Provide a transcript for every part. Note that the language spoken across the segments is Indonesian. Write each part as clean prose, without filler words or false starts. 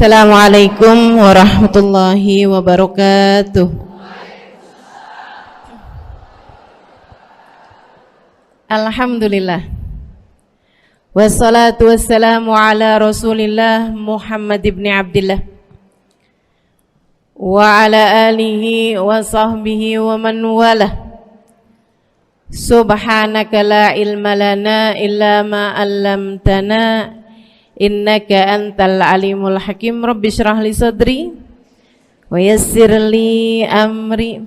Assalamualaikum warahmatullahi wabarakatuh. Alhamdulillah. Wassalatu wassalamu ala Rasulillah Muhammad ibn Abdillah wa ala alihi wa sahbihi wa man walah. Subhanaka la ilma lana illa ma 'allamtana innaka antal alimul hakim. Rabbi shrah li sadri wa yassir li amri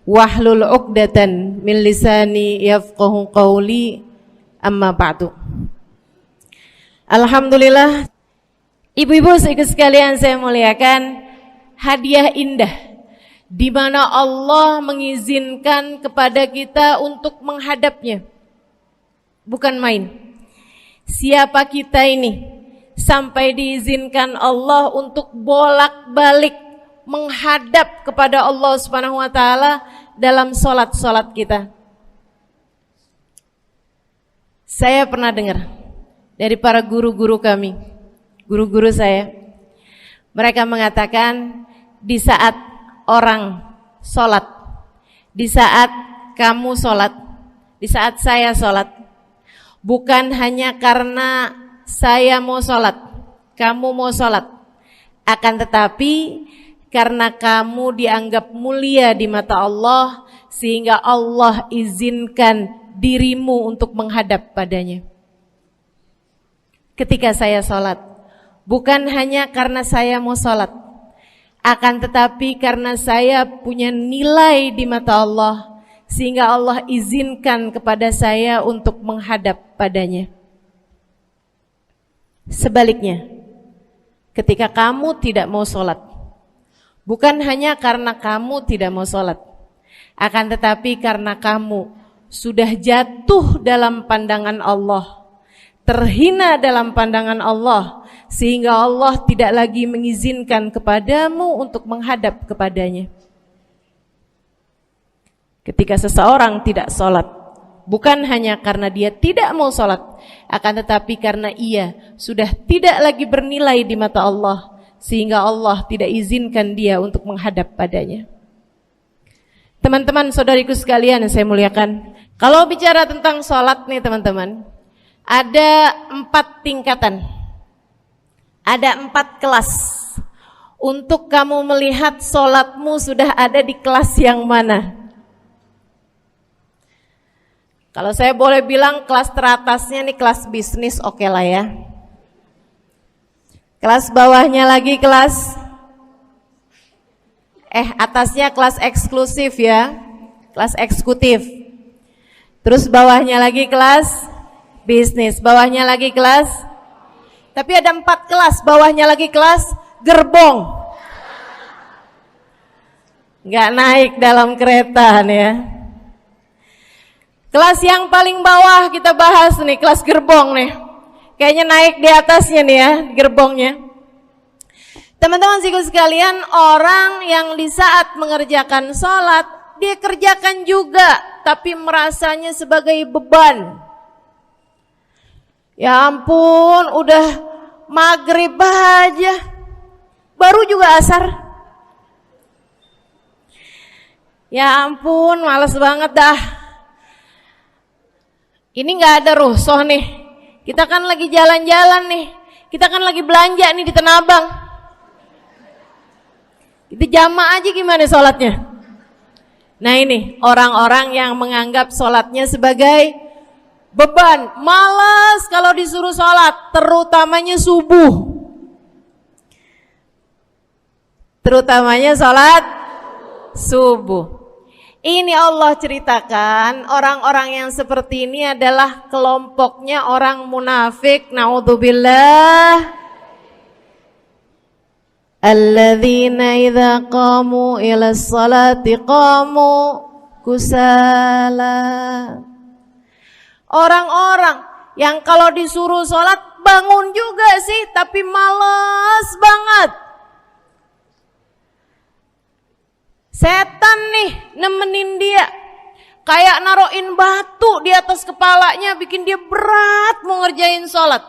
wahlul 'uqdatan min lisani yafqahu qawli. Amma ba'du. Alhamdulillah, ibu-ibu sekalian saya muliakan, hadiah indah di mana Allah mengizinkan kepada kita untuk menghadapnya. Bukan main. Siapa kita ini sampai diizinkan Allah untuk bolak-balik menghadap kepada Allah Subhanahu wa taala dalam salat-salat kita. Saya pernah dengar dari para guru-guru kami, guru-guru saya. Mereka mengatakan di saat orang salat, di saat kamu salat, di saat saya salat, bukan hanya karena saya mau sholat, kamu mau sholat, akan tetapi karena kamu dianggap mulia di mata Allah, sehingga Allah izinkan dirimu untuk menghadap padanya. Ketika saya sholat, bukan hanya karena saya mau sholat, akan tetapi karena saya punya nilai di mata Allah, sehingga Allah izinkan kepada saya untuk menghadap padanya. Sebaliknya, ketika kamu tidak mau sholat, bukan hanya karena kamu tidak mau sholat, akan tetapi karena kamu sudah jatuh dalam pandangan Allah, terhina dalam pandangan Allah, sehingga Allah tidak lagi mengizinkan kepadamu untuk menghadap kepadanya. Ketika seseorang tidak sholat, bukan hanya karena dia tidak mau sholat, akan tetapi karena ia sudah tidak lagi bernilai di mata Allah, sehingga Allah tidak izinkan dia untuk menghadap padanya. Teman-teman, saudariku sekalian yang saya muliakan, kalau bicara tentang sholat nih teman-teman, ada 4 tingkatan, ada 4 kelas. Untuk kamu melihat sholatmu sudah ada di kelas yang mana. Kalau saya boleh bilang kelas teratasnya nih kelas bisnis, oke lah ya. Kelas bawahnya lagi kelas atasnya kelas eksklusif ya, kelas eksekutif. Terus bawahnya lagi kelas bisnis, bawahnya lagi kelas. Tapi ada 4 kelas, bawahnya lagi kelas gerbong. Nggak naik dalam kereta nih ya. Kelas yang paling bawah kita bahas nih, kelas gerbong nih. Kayaknya naik di atasnya nih ya, gerbongnya. Teman-teman sekalian, orang yang di saat mengerjakan sholat, dia kerjakan juga, tapi merasanya sebagai beban. Ya ampun, udah maghrib aja, baru juga asar. Ya ampun, males banget dah. Ini gak ada rusuh nih. Kita kan lagi jalan-jalan nih. Kita kan lagi belanja nih di Tanah Abang. Kita jamaah aja gimana sholatnya. Nah ini orang-orang yang menganggap sholatnya sebagai beban. Malas kalau disuruh sholat, terutamanya subuh. Terutamanya sholat subuh. Ini Allah ceritakan orang-orang yang seperti ini adalah kelompoknya orang munafik. Naudzubillah. Alladzina idza qamu ila sholati qamu kusala. Orang-orang yang kalau disuruh sholat bangun juga sih, tapi malas banget. Setan nih nemenin dia, kayak naroin batu di atas kepalanya, bikin dia berat mau ngerjain sholat.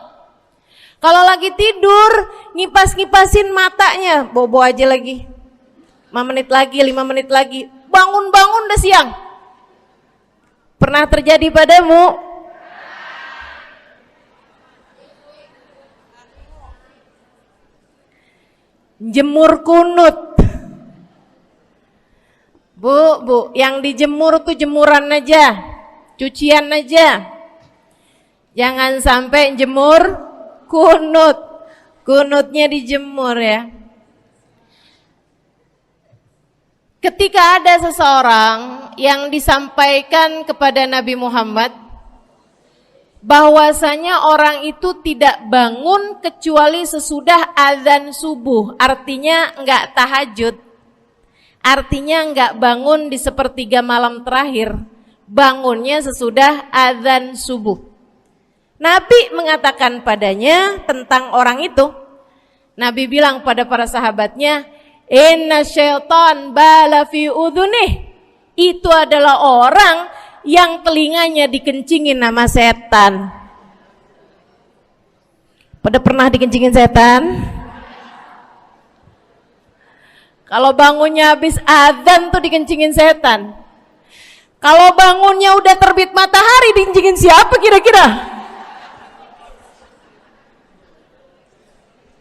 Kalau lagi tidur, ngipas-ngipasin matanya, bobo aja lagi. 5 menit lagi, 5 menit lagi. Bangun-bangun udah siang. Pernah terjadi padamu? Jemur kunut. Bu, yang dijemur tuh jemuran aja, cucian aja. Jangan sampai jemur kunut. Kunutnya dijemur ya. Ketika ada seseorang yang disampaikan kepada Nabi Muhammad bahwasanya orang itu tidak bangun kecuali sesudah azan subuh, artinya enggak tahajud, artinya enggak bangun di sepertiga malam terakhir, bangunnya sesudah azan subuh. Nabi mengatakan padanya tentang orang itu, Nabi bilang pada para sahabatnya, inna syaitan bala fi udhunih, itu adalah orang yang telinganya dikencingin sama setan. Pada pernah dikencingin setan? Kalau bangunnya habis adzan tuh dikencingin setan. Kalau bangunnya udah terbit matahari dikencingin siapa kira-kira?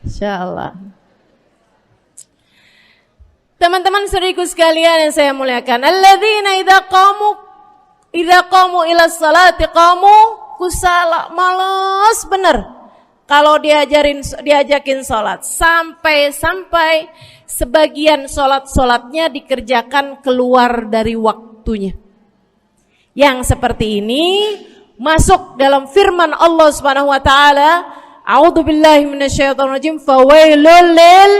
Insyaallah. Teman-teman saudariku sekalian yang saya muliakan, alladzina idza qamu ila sholati qamu kusala, malas bener kalau diajakin sholat, sampai sebagian sholatnya dikerjakan keluar dari waktunya. Yang seperti ini masuk dalam firman Allah Subhanahu wa taala, a'udzubillahi minasyaitonir rajim, fawailul lil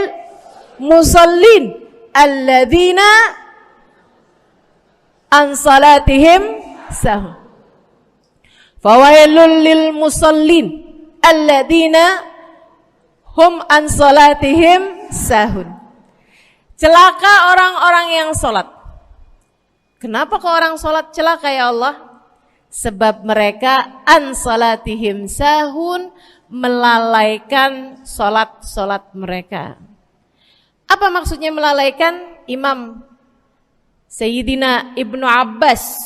musallin alladzina an salatihim sahun. Fawailul lil musallin alladzina hum an salatihim sahun. Celaka orang-orang yang salat. Kenapa kok orang salat celaka ya Allah? Sebab mereka an salatihim sahun, melalaikan salat mereka. Apa maksudnya melalaikan? Imam Sayyidina Ibnu Abbas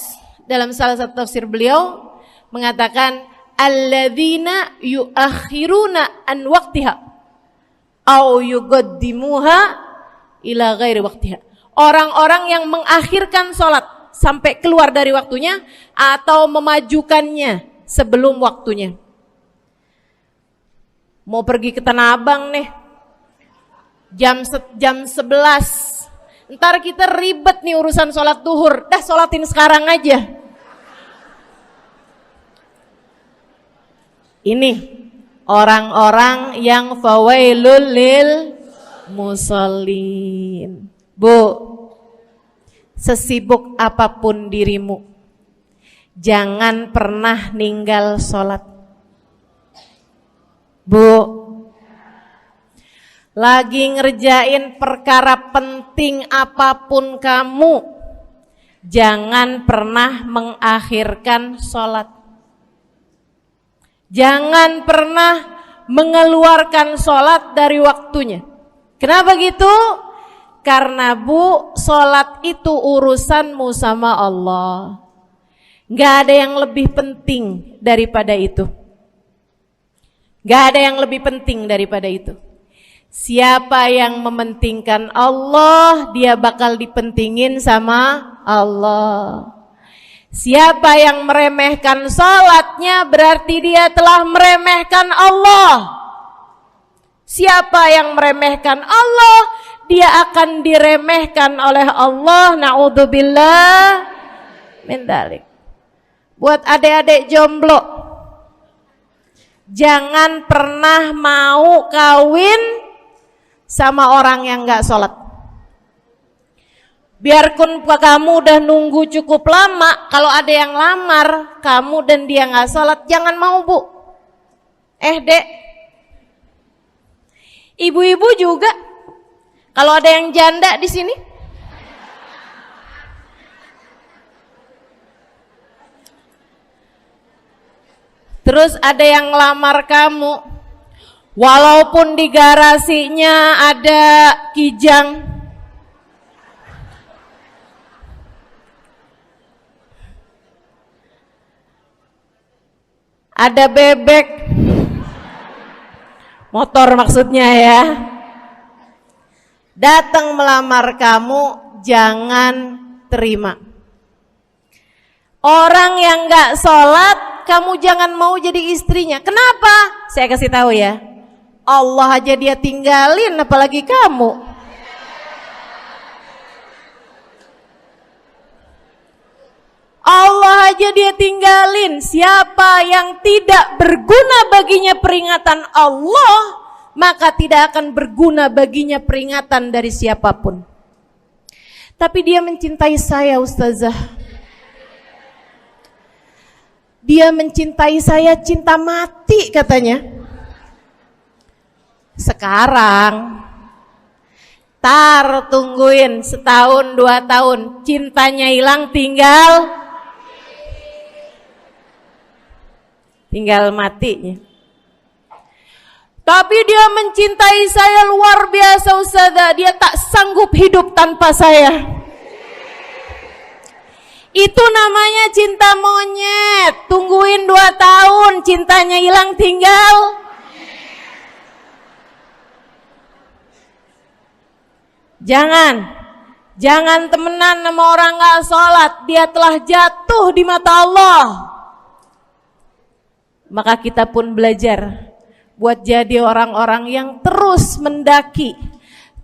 dalam salah satu tafsir beliau mengatakan alladzina yuakhiruna an waqtiha au yuqaddimuha ila ghairi waqtiha. Orang-orang yang mengakhirkan sholat sampai keluar dari waktunya atau memajukannya sebelum waktunya. Mau pergi ke Tanah Abang nih, jam 11. Ntar kita ribet nih urusan sholat duhur. Dah sholatin sekarang aja. Ini orang-orang yang fawailul lil musallin. Bu, sesibuk apapun dirimu, jangan pernah ninggal sholat. Bu, lagi ngerjain perkara penting apapun kamu, jangan pernah mengakhirkan sholat. Jangan pernah mengeluarkan sholat dari waktunya. Kenapa gitu? Karena bu, sholat itu urusanmu sama Allah. Gak ada yang lebih penting daripada itu. Gak ada yang lebih penting daripada itu. Siapa yang mementingkan Allah, dia bakal dipentingin sama Allah. Siapa yang meremehkan sholatnya, berarti dia telah meremehkan Allah. Siapa yang meremehkan Allah, dia akan diremehkan oleh Allah. Na'udzubillah min dzalik. Buat adik-adik jomblo, jangan pernah mau kawin sama orang yang gak sholat. Biarpun kamu udah nunggu cukup lama, kalau ada yang lamar kamu dan dia gak sholat, jangan mau bu. Dek, ibu-ibu juga, kalau ada yang janda di sini, terus ada yang lamar kamu, Walaupun di garasinya ada kijang, ada bebek, motor maksudnya ya, datang melamar kamu, jangan terima. Orang yang gak sholat, kamu jangan mau jadi istrinya. Kenapa? Saya kasih tahu ya, Allah aja dia tinggalin, apalagi kamu. Allah aja dia tinggalin. Siapa yang tidak berguna baginya peringatan Allah, maka tidak akan berguna baginya peringatan dari siapapun. Tapi dia mencintai saya, Ustazah. Dia mencintai saya cinta mati katanya. Sekarang tungguin setahun 2 tahun, cintanya hilang, tinggal matinya. Tapi dia mencintai saya luar biasa, Ustazah. Dia tak sanggup hidup tanpa saya. Itu namanya cinta monyet. Tungguin 2 tahun, cintanya hilang, tinggal. Jangan temenan sama orang gak sholat. Dia telah jatuh di mata Allah. Maka kita pun belajar buat jadi orang-orang yang terus mendaki,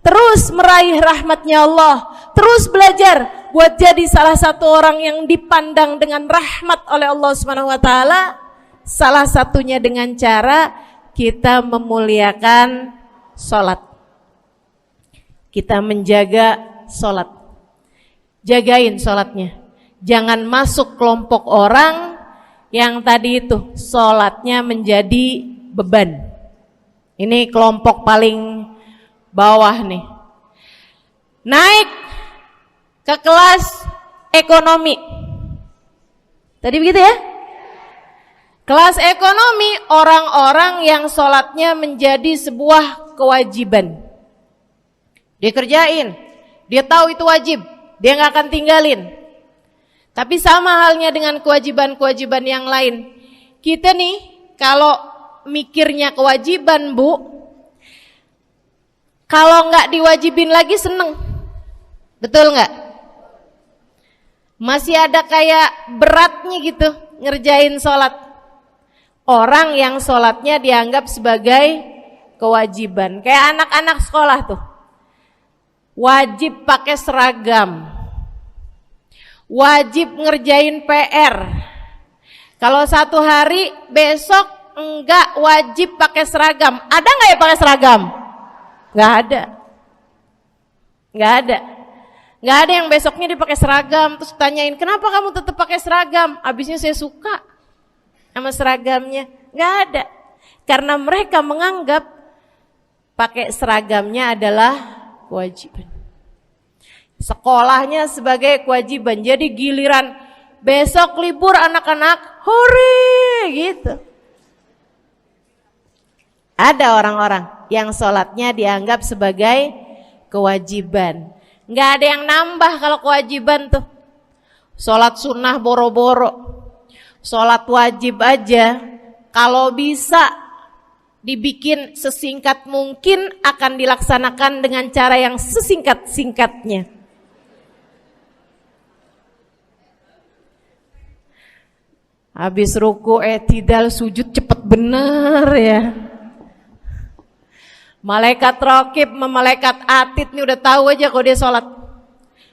terus meraih rahmatnya Allah, terus belajar buat jadi salah satu orang yang dipandang dengan rahmat oleh Allah Subhanahu wa taala. Salah satunya dengan cara kita memuliakan sholat. Kita menjaga sholat. Jagain sholatnya. Jangan masuk kelompok orang yang tadi itu sholatnya menjadi beban. Ini kelompok paling bawah nih. Naik ke kelas ekonomi. Tadi begitu ya? Kelas ekonomi, orang-orang yang sholatnya menjadi sebuah kewajiban. Dia kerjain, dia tahu itu wajib, dia gak akan tinggalin. Tapi sama halnya dengan kewajiban-kewajiban yang lain. Kita nih kalau mikirnya kewajiban, Bu, kalau gak diwajibin lagi seneng. Betul gak? Masih ada kayak beratnya gitu ngerjain sholat. Orang yang sholatnya dianggap sebagai kewajiban. Kayak anak-anak sekolah tuh, wajib pakai seragam, wajib ngerjain PR. Kalau 1 hari, besok enggak wajib pakai seragam. Ada nggak ya pakai seragam? Nggak ada. Nggak ada yang besoknya dipakai seragam. Terus tanyain, kenapa kamu tetap pakai seragam? Abisnya saya suka sama seragamnya. Nggak ada. Karena mereka menganggap pakai seragamnya adalah kewajiban. Sekolahnya sebagai kewajiban. Jadi giliran besok libur anak-anak, hore gitu. Ada orang-orang yang sholatnya dianggap sebagai kewajiban. Nggak ada yang nambah kalau kewajiban tuh. Sholat sunnah boro-boro, sholat wajib aja kalau bisa dibikin sesingkat mungkin akan dilaksanakan dengan cara yang sesingkat-singkatnya. Habis ruku i'tidal sujud cepet bener ya. Malaikat raqib sama malaikat atid nih udah tahu aja kalau dia sholat.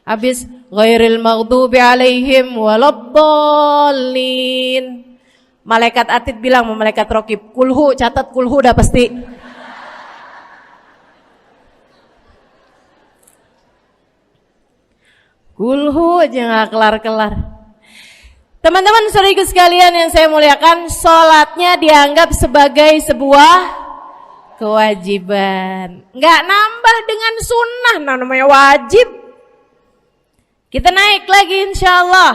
Habis ghairil maghdubi alaihim waladdallin. Malaikat atid bilang sama malaikat raqib, kulhu, catat kulhu udah pasti. Kulhu aja gak kelar-kelar. Teman-teman saudariku sekalian yang saya muliakan, sholatnya dianggap sebagai sebuah kewajiban. Nggak nambah dengan sunnah, namanya wajib. Kita naik lagi insyaallah.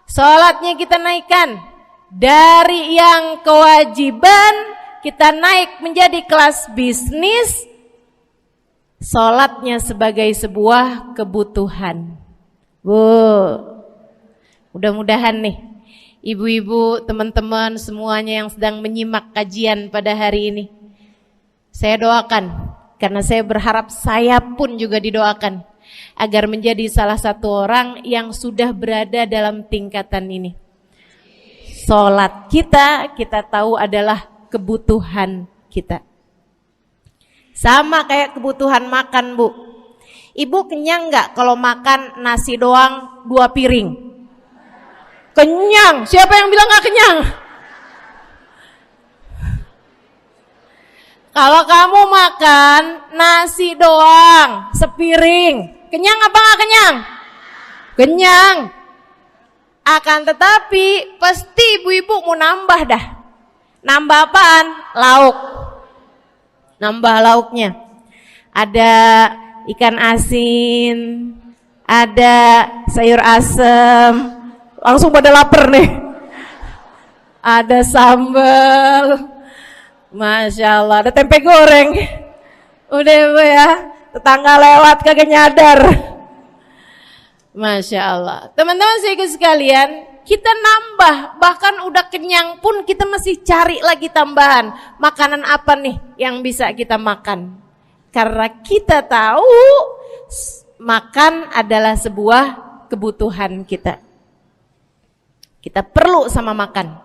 Sholatnya kita naikkan dari yang kewajiban kita naik menjadi kelas bisnis, sholatnya sebagai sebuah kebutuhan. Bu, mudah-mudahan nih ibu-ibu, teman-teman semuanya yang sedang menyimak kajian pada hari ini, saya doakan, karena saya berharap saya pun juga didoakan agar menjadi salah satu orang yang sudah berada dalam tingkatan ini. Sholat kita tahu adalah kebutuhan kita. Sama kayak kebutuhan makan, Bu. Ibu kenyang nggak kalau makan nasi doang 2 piring? Kenyang. Siapa yang bilang nggak kenyang? Kalau kamu makan nasi doang sepiring, kenyang apa nggak kenyang? Kenyang. Akan tetapi pasti ibu-ibu mau nambah dah. Nambah apaan? Lauk. Nambah lauknya. Ada ikan asin, ada sayur asem. Langsung pada lapar nih. Ada sambal. Masya Allah, ada tempe goreng. Udah Bu ya, tetangga lewat kagak nyadar. Masya Allah. Teman-teman sekalian, kita nambah, bahkan udah kenyang pun kita masih cari lagi tambahan. Makanan apa nih yang bisa kita makan? Karena kita tahu makan adalah sebuah kebutuhan kita. Kita perlu sama makan.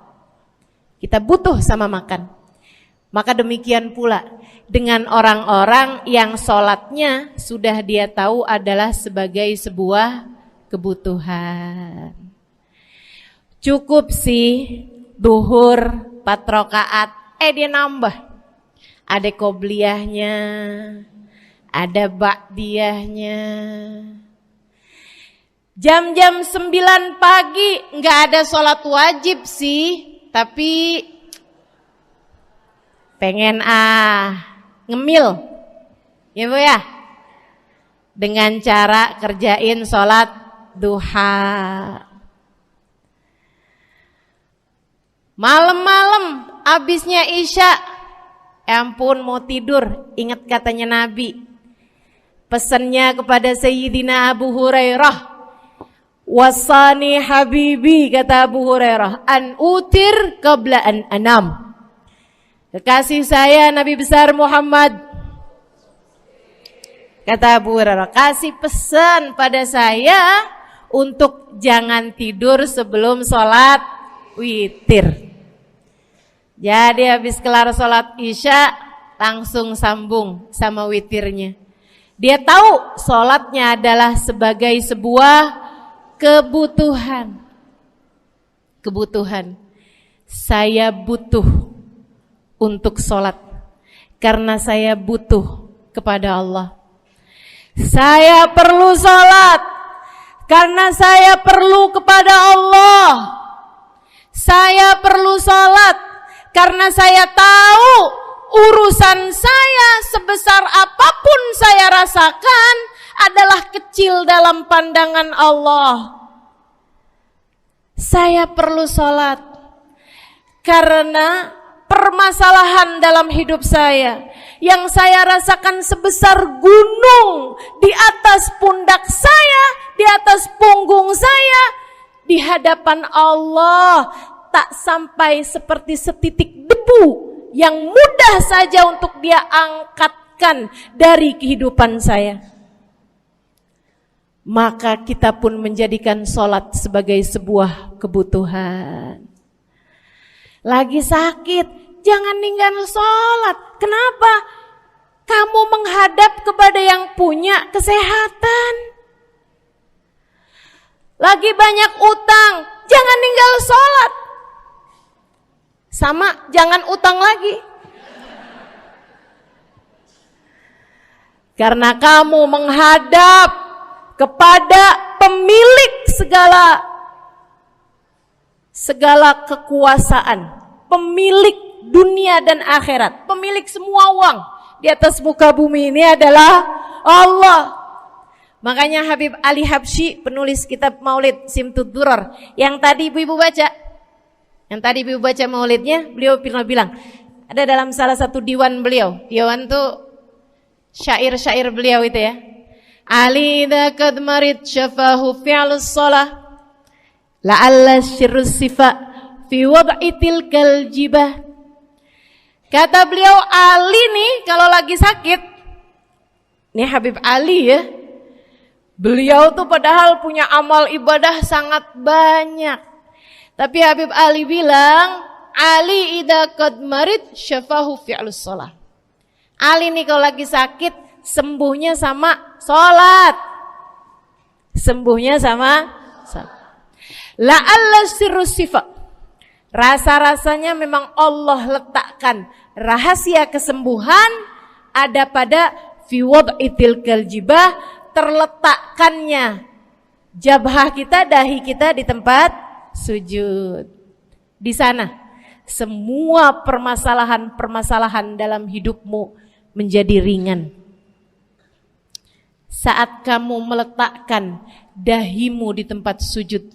Kita butuh sama makan. Maka demikian pula dengan orang-orang yang sholatnya sudah dia tahu adalah sebagai sebuah kebutuhan. Cukup sih duhur 4 rakaat, dia nambah. Ada qobliyahnya, ada ba'diyahnya. Jam-jam 9 pagi nggak ada sholat wajib sih, tapi pengen ngemil, ya Bu ya, dengan cara kerjain sholat duha. Malam-malam abisnya isya, ampun mau tidur, ingat katanya Nabi, pesannya kepada Sayyidina Abu Hurairah, wasani habibi, kata Abu Hurairah, an utir qabla an anam. Kekasih saya Nabi besar Muhammad, kata Abu Hurairah, kasih pesan pada saya untuk jangan tidur sebelum sholat witir. Jadi habis kelar sholat isya langsung sambung sama witirnya. Dia tahu sholatnya adalah sebagai sebuah kebutuhan. Kebutuhan. Saya butuh untuk sholat karena saya butuh kepada Allah. Saya perlu sholat karena saya perlu kepada Allah. Saya perlu sholat karena saya tahu urusan saya sebesar apapun saya rasakan adalah kecil dalam pandangan Allah. Saya perlu sholat karena permasalahan dalam hidup saya yang saya rasakan sebesar gunung di atas pundak saya, di atas punggung saya, di hadapan Allah tak sampai seperti setitik debu yang mudah saja untuk dia angkatkan dari kehidupan saya. Maka kita pun menjadikan sholat sebagai sebuah kebutuhan. Lagi sakit, jangan ninggal sholat. Kenapa? Kamu menghadap kepada yang punya kesehatan. Lagi banyak utang, jangan ninggal sholat. Sama, jangan utang lagi. Karena kamu menghadap kepada pemilik segala kekuasaan, pemilik dunia dan akhirat, pemilik semua uang di atas muka bumi ini adalah Allah. Makanya Habib Ali Habsyi, penulis kitab Maulid Simtud Durar, yang tadi ibu-ibu baca maulidnya, beliau pernah bilang, Ada dalam salah satu diwan beliau. Diwan tuh syair-syair beliau itu ya. Ali idza kad marid syafahu fi'lus shalah la'alla syirru sifa fi wad'i tilkal jibah. Kata beliau, Ali nih kalau lagi sakit, nih Habib Ali ya, beliau tuh padahal punya amal ibadah sangat banyak. Tapi Habib Ali bilang, Ali idza qad marid syafahu fi'lus shalah. Ali nih kalau lagi sakit, sembuhnya sama sholat. Sembuhnya sama sholat. La'alla sirru sifa. Rasa-rasanya memang Allah letakkan rahasia kesembuhan ada pada fi wad'i tilkal jibah, terletakkannya jabhah kita, dahi kita di tempat sujud. Di sana semua permasalahan-permasalahan dalam hidupmu menjadi ringan. Saat kamu meletakkan dahimu di tempat sujud,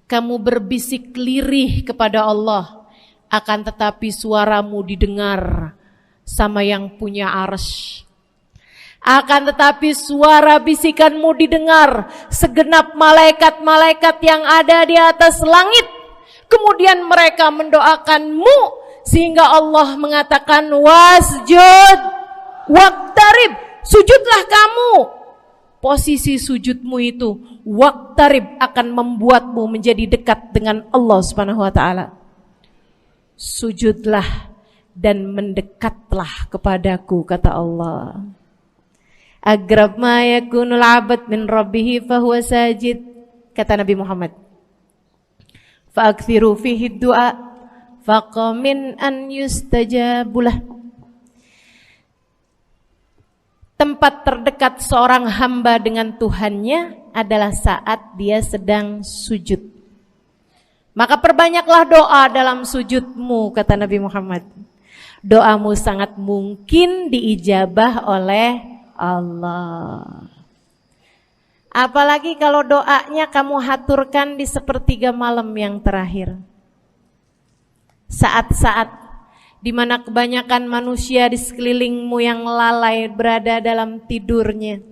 kamu berbisik lirih kepada Allah, akan tetapi suaramu didengar sama yang punya arsy. Akan tetapi suara bisikanmu didengar segenap malaikat-malaikat yang ada di atas langit. Kemudian mereka mendoakanmu sehingga Allah mengatakan wasjud waqtarib, sujudlah kamu. Posisi sujudmu itu waqtarib akan membuatmu menjadi dekat dengan Allah Subhanahu wa taala. Sujudlah dan mendekatlah kepadaku, kata Allah. Agrab ma yakunul abad min rabbih fahuwa sajid, kata Nabi Muhammad. Fa'akthiru fihi du'a faqamin an yustajabulah. Tempat terdekat seorang hamba dengan Tuhannya adalah saat dia sedang sujud. Maka perbanyaklah doa dalam sujudmu, kata Nabi Muhammad. Doamu sangat mungkin diijabah oleh Allah. Apalagi kalau doanya kamu haturkan di sepertiga malam yang terakhir. Saat-saat di mana kebanyakan manusia di sekelilingmu yang lalai berada dalam tidurnya,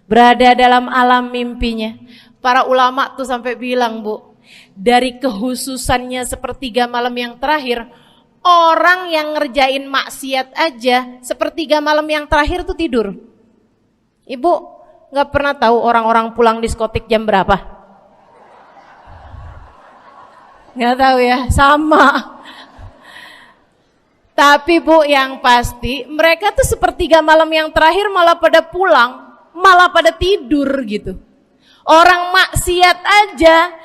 berada dalam alam mimpinya. Para ulama tuh sampai bilang, Bu, dari kehususannya sepertiga malam yang terakhir, orang yang ngerjain maksiat aja sepertiga malam yang terakhir tuh tidur. Ibu gak pernah tahu orang-orang pulang diskotik jam berapa? Gak tahu ya, sama. Tapi Bu, yang pasti mereka tuh sepertiga malam yang terakhir malah pada pulang, malah pada tidur gitu. Orang maksiat aja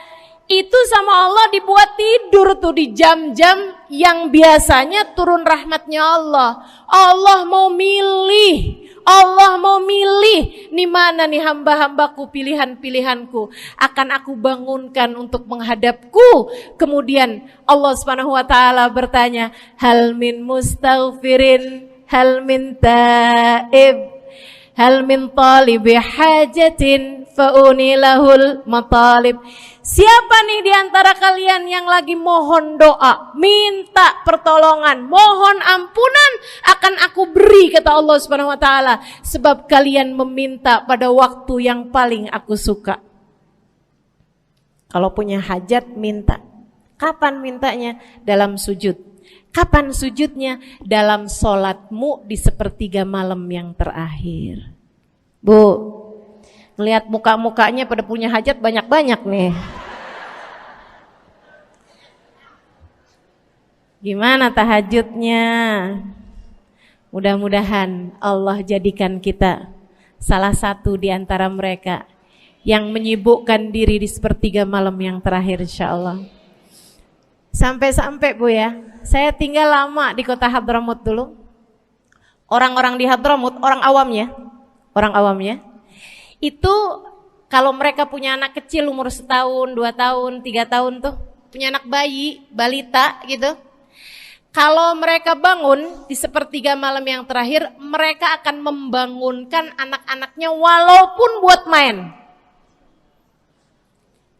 itu sama Allah dibuat tidur tuh di jam-jam yang biasanya turun rahmatnya Allah. Allah mau milih nih mana nih hamba-hambaku, pilihan-pilihanku akan aku bangunkan untuk menghadapku. Kemudian Allah Subhanahu wa taala bertanya, hal min mustaghfirin, hal min taib, hal min talibi hajatin faunilahul matalib. Siapa nih di antara kalian yang lagi mohon doa, minta pertolongan, mohon ampunan, akan aku beri, kata Allah Subhanahu wa taala, sebab kalian meminta pada waktu yang paling aku suka. Kalau punya hajat minta. Kapan mintanya? Dalam sujud. Kapan sujudnya? Dalam sholatmu di sepertiga malam yang terakhir. Bu, ngelihat muka-mukanya pada punya hajat banyak-banyak nih. Gimana tahajudnya? Mudah-mudahan Allah jadikan kita salah satu di antara mereka yang menyibukkan diri di sepertiga malam yang terakhir, insyaallah. Sampai-sampai Bu ya, saya tinggal lama di kota Hadramut dulu. Orang-orang di Hadramut, orang awamnya, itu kalau mereka punya anak kecil umur 1 tahun, 2 tahun, 3 tahun tuh, punya anak bayi, balita gitu. Kalau mereka bangun di sepertiga malam yang terakhir, mereka akan membangunkan anak-anaknya walaupun buat main.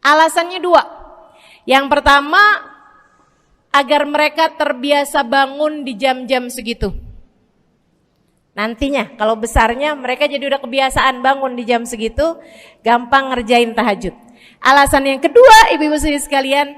Alasannya 2. Yang pertama, agar mereka terbiasa bangun di jam-jam segitu. Nantinya kalau besarnya mereka jadi udah kebiasaan bangun di jam segitu, gampang ngerjain tahajud. Alasan yang kedua, ibu-ibu sekalian,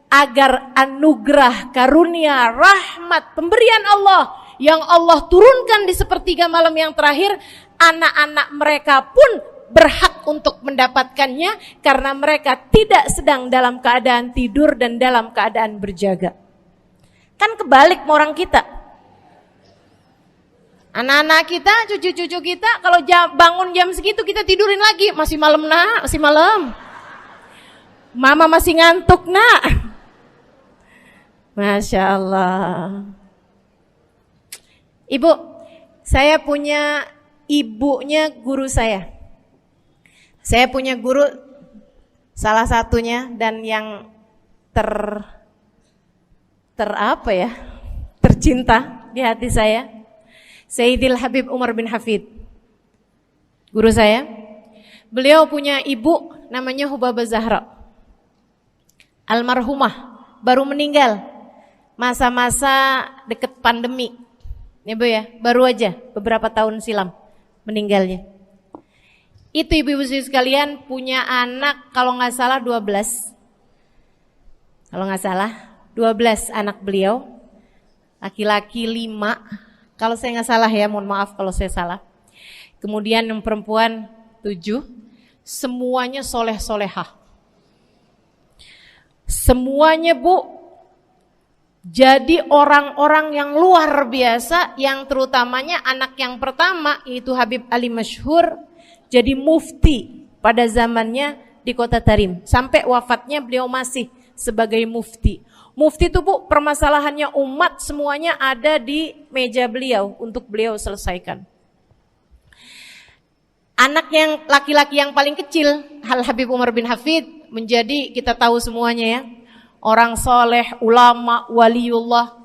agar anugerah, karunia, rahmat, pemberian Allah yang Allah turunkan di sepertiga malam yang terakhir, anak-anak mereka pun berhak untuk mendapatkannya karena mereka tidak sedang dalam keadaan tidur dan dalam keadaan berjaga. Kan kebalik sama orang kita. Anak-anak kita, cucu-cucu kita kalau bangun jam segitu kita tidurin lagi, masih malam nak, masih malam. Mama masih ngantuk nak. Masya Allah. Ibu, saya punya ibunya guru saya. Saya punya guru salah satunya dan yang tercinta di hati saya, Sayyidil Habib Umar bin Hafid. Guru saya. Beliau punya ibu namanya Hubabah Zahra. Almarhumah, baru meninggal masa-masa deket pandemi. Ya Bu ya, baru aja beberapa tahun silam meninggalnya. Itu ibu-ibu sekalian punya anak kalau nggak salah 12. Kalau nggak salah 12 anak beliau. Laki-laki 5. Kalau saya nggak salah ya, mohon maaf kalau saya salah. Kemudian yang perempuan 7. Semuanya soleh-solehah. Semuanya Bu jadi orang-orang yang luar biasa, yang terutamanya anak yang pertama yaitu Habib Ali Masyhur jadi mufti pada zamannya di Kota Tarim. Sampai wafatnya beliau masih sebagai mufti. Mufti itu Bu, permasalahannya umat semuanya ada di meja beliau untuk beliau selesaikan. Anak yang laki-laki yang paling kecil, Habib Umar bin Hafid, menjadi kita tahu semuanya ya, orang soleh, ulama, waliullah.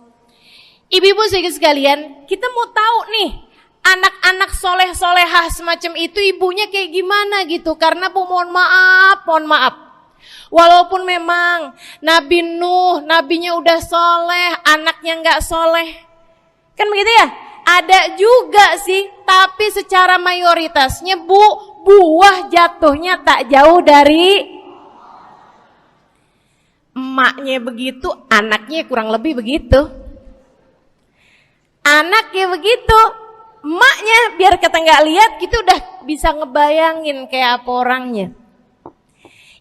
Ibu-ibu sekalian, kita mau tahu nih, anak-anak soleh-solehah semacam itu ibunya kayak gimana gitu. Karena Bu, mohon maaf. Walaupun memang Nabi Nuh, nabinya udah soleh, anaknya gak soleh. Kan begitu ya? Ada juga sih, tapi secara mayoritasnya Bu, buah jatuhnya tak jauh dari emaknya begitu, anaknya kurang lebih begitu. Anaknya begitu, emaknya biar kita nggak lihat gitu udah bisa ngebayangin kayak apa orangnya.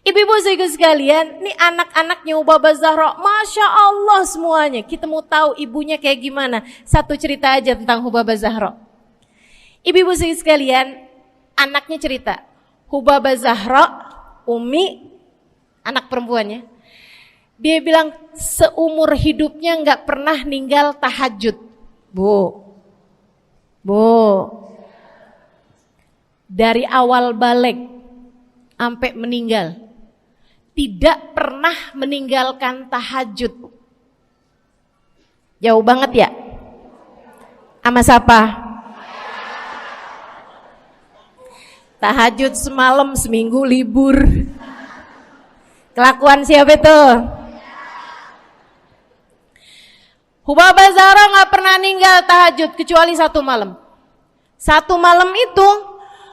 Ibu-ibu sekalian, nih anak-anaknya Hubabah Zahra, Masya Allah semuanya. Kita mau tahu ibunya kayak gimana. Satu cerita aja tentang Hubabah Zahra. Ibu-ibu sekalian, anaknya cerita, Hubabah Zahra, Umi, anak perempuannya, dia bilang seumur hidupnya nggak pernah ninggal tahajud. Bu, dari awal balik sampai meninggal, tidak pernah meninggalkan tahajud. Jauh banget ya? Sama siapa? Tahajud semalam, seminggu libur. Kelakuan siapa itu? Hubabah Zahra gak pernah ninggal tahajud kecuali satu malam. Satu malam itu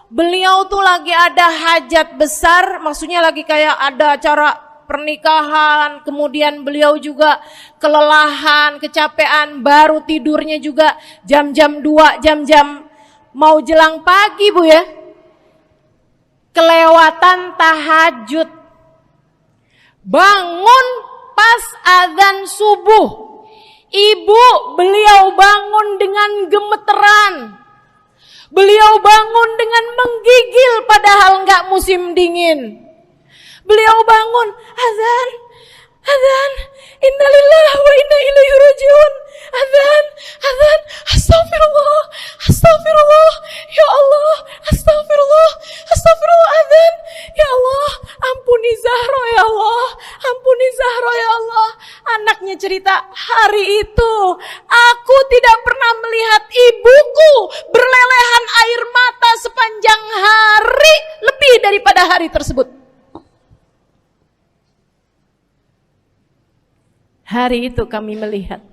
beliau tuh lagi ada hajat besar, maksudnya lagi kayak ada acara pernikahan, kemudian beliau juga kelelahan, kecapean, baru tidurnya juga jam-jam 2, jam-jam mau jelang pagi Bu ya. Kelewatan tahajud. Bangun pas azan subuh. Ibu, beliau bangun dengan gemeteran. Beliau bangun dengan menggigil padahal enggak musim dingin. Beliau bangun, azan, innalillahi wa inna ilaihi rajiun. Azan, astagfirullah, ya Allah, astagfirullah, azan, ya Allah, ampuni Zahra ya Allah, ampuni Zahra ya Allah. Anaknya cerita, hari itu aku tidak pernah melihat ibuku berlelehan air mata sepanjang hari lebih daripada hari tersebut. Hari itu kami melihat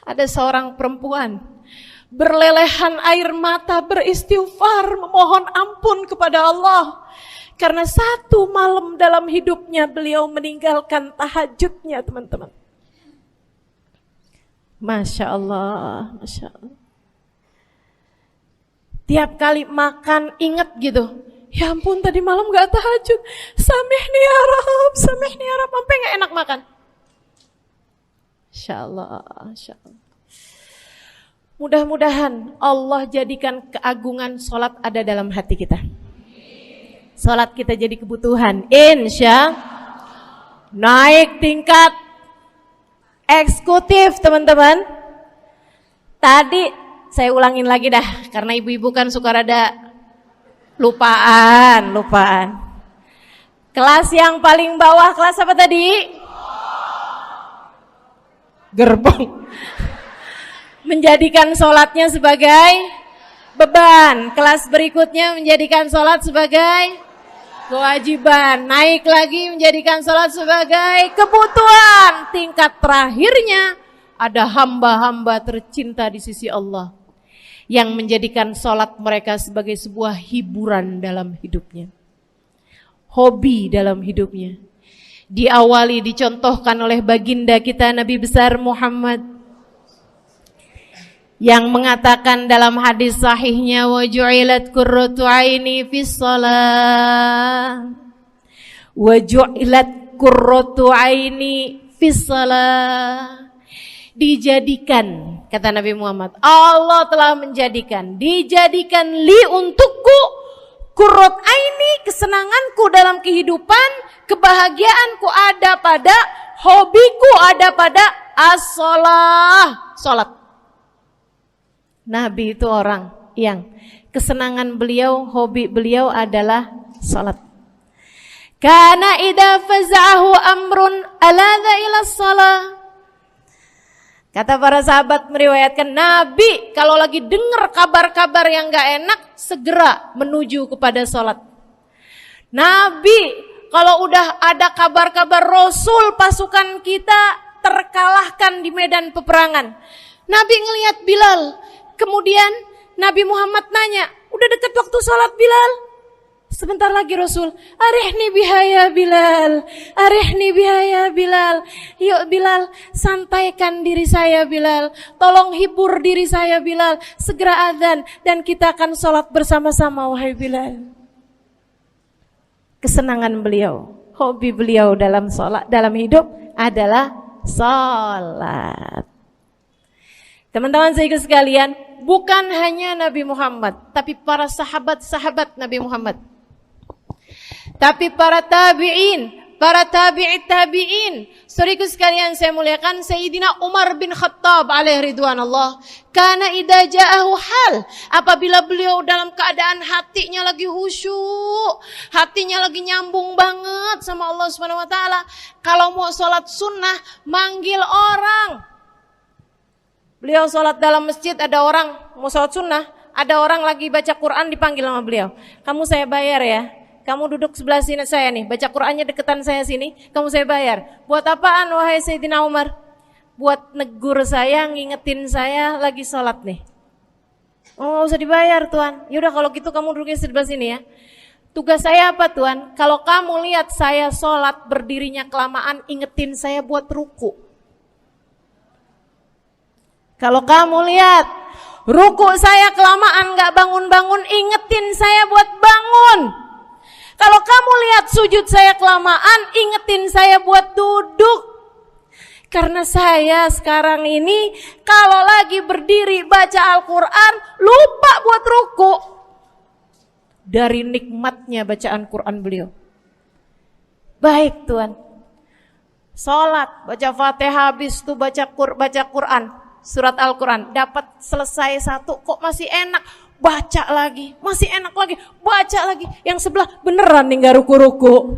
ada seorang perempuan berlelehan air mata beristighfar memohon ampun kepada Allah karena satu malam dalam hidupnya beliau meninggalkan tahajudnya, teman-teman. Masya Allah, Masya Allah. Tiap kali makan ingat gitu, ya ampun tadi malam gak tahajud, samihni ya Rab, samihni ya Rab, sampai gak enak makan. Insya Allah, insya Allah. Mudah-mudahan Allah jadikan keagungan sholat ada dalam hati kita. Sholat kita jadi kebutuhan. Insya naik tingkat eksekutif, teman-teman. Tadi saya ulangin lagi dah, karena ibu-ibu kan suka rada lupaan. Kelas yang paling bawah, kelas apa tadi? Gerbong. Menjadikan sholatnya sebagai beban. Kelas berikutnya menjadikan sholat sebagai kewajiban. Naik lagi menjadikan sholat sebagai kebutuhan. Tingkat terakhirnya ada hamba-hamba tercinta di sisi Allah yang menjadikan sholat mereka sebagai sebuah hiburan dalam hidupnya, hobi dalam hidupnya. Diawali, dicontohkan oleh baginda kita Nabi besar Muhammad yang mengatakan dalam hadis sahihnya, wa ju'ilat qurratu aini fis shalah, wa ju'ilat qurratu aini fis shalah. Dijadikan, kata Nabi Muhammad, Allah telah menjadikan, dijadikan li untukku qurrat aini, kesenanganku dalam kehidupan, kebahagiaanku ada pada, hobiku ada pada as-shalah, salat. Nabi itu orang yang kesenangan beliau, hobi beliau adalah salat. Kana idza faza'ahu amrun aladha ila shalah. Kata para sahabat meriwayatkan, Nabi kalau lagi dengar kabar-kabar yang gak enak, segera menuju kepada sholat. Nabi kalau udah ada kabar-kabar Rasul pasukan kita terkalahkan di medan peperangan, Nabi ngelihat Bilal. Kemudian Nabi Muhammad nanya, udah dekat waktu sholat Bilal? Sebentar lagi Rasul, arihni bihaya Bilal, arihni bihaya Bilal. Yuk Bilal, sampaikan diri saya Bilal, tolong hibur diri saya Bilal. Segera azan dan kita akan sholat bersama-sama wahai Bilal. Kesenangan beliau, hobi beliau dalam sholat, dalam hidup adalah sholat. Teman-teman saya sekalian, bukan hanya Nabi Muhammad, tapi para sahabat-sahabat Nabi Muhammad, tapi para tabi'in, para tabi'it tabi'in. Saudaraku sekalian saya muliakan, Sayyidina Umar bin Khattab alaihi ridwanullah, kana idza ja'ahu hal, apabila beliau dalam keadaan hatinya lagi khusyuk, hatinya lagi nyambung banget sama Allah Subhanahu wa taala, kalau mau salat sunnah manggil orang. Beliau salat dalam masjid, ada orang mau salat sunnah, ada orang lagi baca Quran dipanggil sama beliau. Kamu saya bayar ya. Kamu duduk sebelah sini saya nih, baca Qur'annya deketan saya sini, kamu saya bayar. Buat apaan wahai Sayyidina Umar? Buat negur saya, ngingetin saya lagi sholat nih. Oh gak usah dibayar Tuan. Yaudah kalau gitu kamu duduknya sebelah sini ya. Tugas saya apa Tuan? Kalau kamu lihat saya sholat berdirinya kelamaan, ingetin saya buat ruku. Kalau kamu lihat ruku saya kelamaan gak bangun-bangun, ingetin saya buat bangun. Kalau kamu lihat sujud saya kelamaan, ingetin saya buat duduk. Karena saya sekarang ini kalau lagi berdiri baca Al-Quran, lupa buat ruku. Dari nikmatnya bacaan Quran beliau. Baik Tuan. Sholat, baca Fatihah, habis itu baca Quran. Surat Al-Quran, dapat selesai satu, kok masih enak. Baca lagi, masih enak lagi, baca lagi. Yang sebelah beneran nih gak ruku-ruku.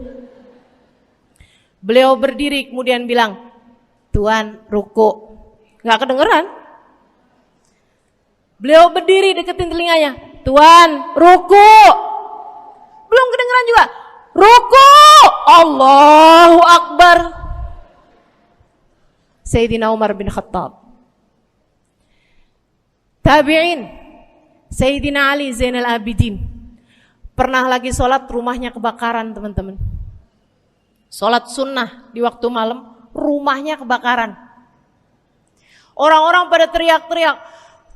Beliau berdiri kemudian bilang, Tuan ruku. Gak kedengeran. Beliau berdiri deketin telinganya, Tuan ruku. Belum kedengeran juga. Ruku. Allahu Akbar. Sayyidina Umar bin Khattab. Tabi'in, Sayyidina Ali Zainal Abidin. Pernah lagi sholat, rumahnya kebakaran, teman-teman. Sholat sunnah di waktu malam, rumahnya kebakaran. Orang-orang pada teriak-teriak,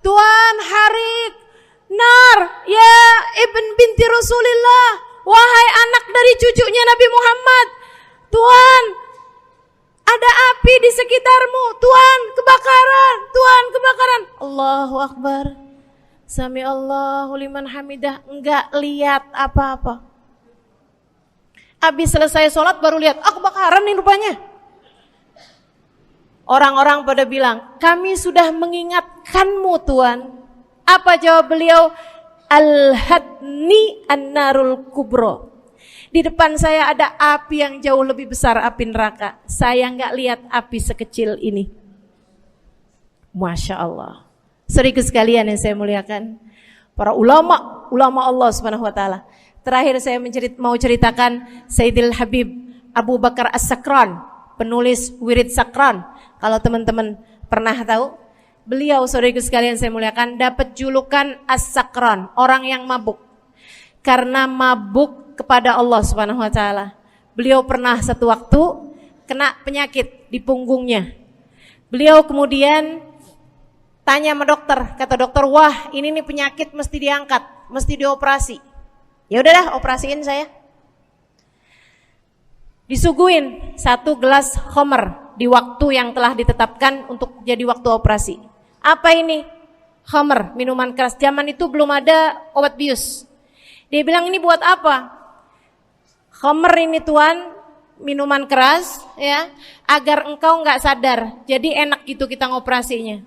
Tuhan harik, nar, ya ibn binti Rasulillah, wahai anak dari cucunya Nabi Muhammad. Tuhan, ada api di sekitarmu. Tuhan, kebakaran. Tuhan, kebakaran. Allahu Akbar. Sami Allahu liman hamidah. Enggak lihat apa-apa. Habis selesai sholat baru lihat, kebakaran nih rupanya. Orang-orang pada bilang, kami sudah mengingatkanmu Tuhan. Apa jawab beliau? Al-hadni an-narul kubro. Di depan saya ada api yang jauh lebih besar, api neraka. Saya nggak lihat api sekecil ini. Masya Allah. Saudara sekalian yang saya muliakan, para ulama Allah Subhanahu Wa Taala. Terakhir saya mau ceritakan Sayyidil Habib Abu Bakar As-Sakran, penulis Wirid Sakran. Kalau teman-teman pernah tahu, beliau saudara sekalian saya muliakan dapat julukan As-Sakran, orang yang mabuk. Karena mabuk kepada Allah Subhanahu Wa Taala. Beliau pernah satu waktu kena penyakit di punggungnya. Beliau kemudian tanya sama dokter, kata dokter, wah ini nih penyakit mesti diangkat, mesti dioperasi. Ya udahlah, operasiin saya. Disuguhin 1 gelas khamr di waktu yang telah ditetapkan untuk jadi waktu operasi. Apa ini? Khamr, minuman keras. Zaman itu belum ada obat bius. Dia bilang, ini buat apa? Khamr ini Tuhan, minuman keras ya, agar engkau enggak sadar. Jadi enak gitu kita ngoperasinya.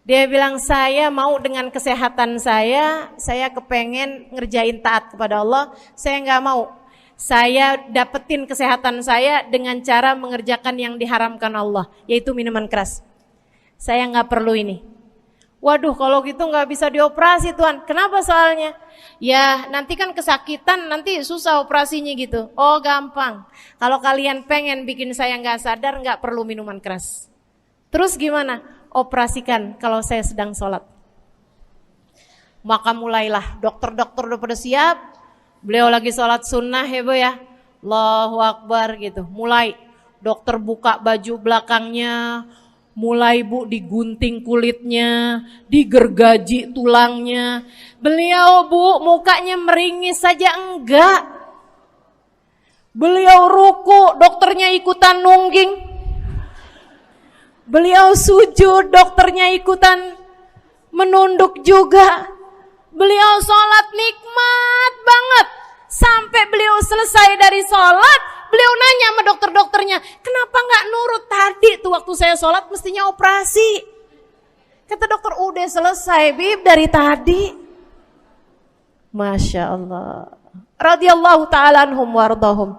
Dia bilang, saya mau dengan kesehatan saya kepengen ngerjain taat kepada Allah, saya enggak mau. Saya dapetin kesehatan saya dengan cara mengerjakan yang diharamkan Allah, yaitu minuman keras. Saya enggak perlu ini. Waduh, kalau gitu nggak bisa dioperasi Tuhan. Kenapa soalnya? Ya nanti kan kesakitan, nanti susah operasinya gitu. Oh gampang. Kalau kalian pengen bikin saya nggak sadar, nggak perlu minuman keras. Terus gimana? Operasikan kalau saya sedang sholat. Maka mulailah, dokter-dokter udah pada siap. Beliau lagi sholat sunnah ya Bu ya. Allahu Akbar gitu. Mulai dokter buka baju belakangnya. Mulai Bu digunting kulitnya, digergaji tulangnya. Beliau Bu mukanya meringis saja enggak. Beliau ruku, dokternya ikutan nungging. Beliau sujud, dokternya ikutan menunduk juga. Beliau sholat nikmat banget. Sampai beliau selesai dari sholat, beliau nanya sama dokter-dokternya, kenapa nggak nurut tadi tuh waktu saya sholat mestinya operasi? Kata dokter, udah selesai Bib dari tadi. Masya Allah. Radiyallahu ta'ala anhum wardahum.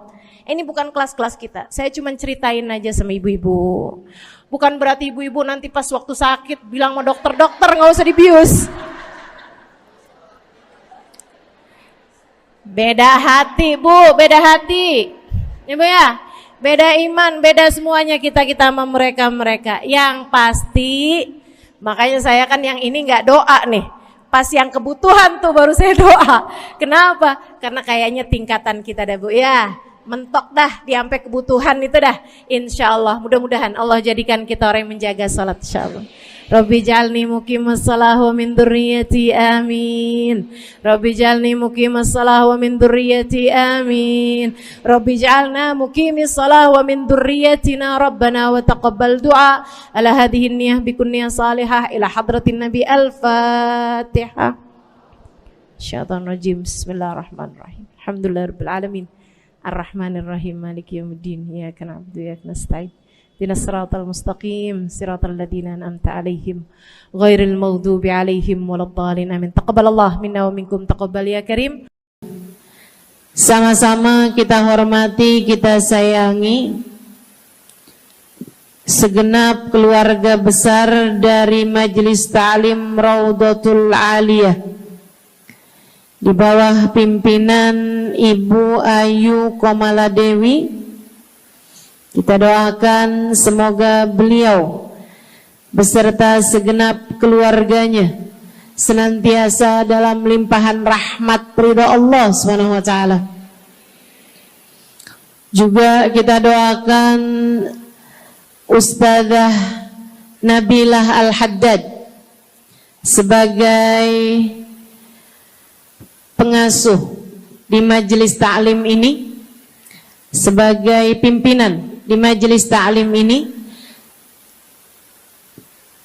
Ini bukan kelas-kelas kita, saya cuma ceritain aja sama ibu-ibu. Bukan berarti ibu-ibu nanti pas waktu sakit bilang sama dokter-dokter nggak usah dibius. Beda hati Bu, beda hati. Ibu ya, beda iman, beda semuanya kita sama mereka. Yang pasti, makanya saya kan yang ini nggak doa nih. Pas yang kebutuhan tuh baru saya doa. Kenapa? Karena kayaknya tingkatan kita dah Bu ya. Mentok dah di sampai kebutuhan itu dah. Insya Allah, mudah-mudahan Allah jadikan kita orang yang menjaga salat insya Allah. Rabbi jalni muqimas salah wa min dzurriyyati amin. Rabbi jalni muqimas salah wa min dzurriyyati amin. Rabbi jalna muqimis salah wa min dzurriyyatina rabbana wa taqabbal du'a. Ala hadhihi niyyah bikun niyyah salihah ila hadratin nabi al-fatihah. Syaitan rajim. Bismillahirrahmanirrahim. Alhamdulillahirabbil alamin. Ar-Rahmanir-Rahim. Maliki yaumiddin. Iyyaka na'budu wa iyyaka nasta'in. Ihdinas siratal mustaqim, siratal ladzina an'amta 'alaihim, ghairil maghdubi 'alaihim waladdallin. Amin. Taqabbalallahu minna wa minkum, taqabbal ya karim. Sama-sama kita hormati, kita sayangi segenap keluarga besar dari Majelis Ta'lim Raudhatul Aliyah di bawah pimpinan Ibu Ayu Komaladewi Kita doakan semoga beliau beserta segenap keluarganya senantiasa dalam limpahan rahmat ridha Allah Subhanahu wa taala. Juga kita doakan Ustazah Nabilah Al-Haddad sebagai pengasuh di majelis ta'lim ini, sebagai pimpinan di majelis ta'lim ini,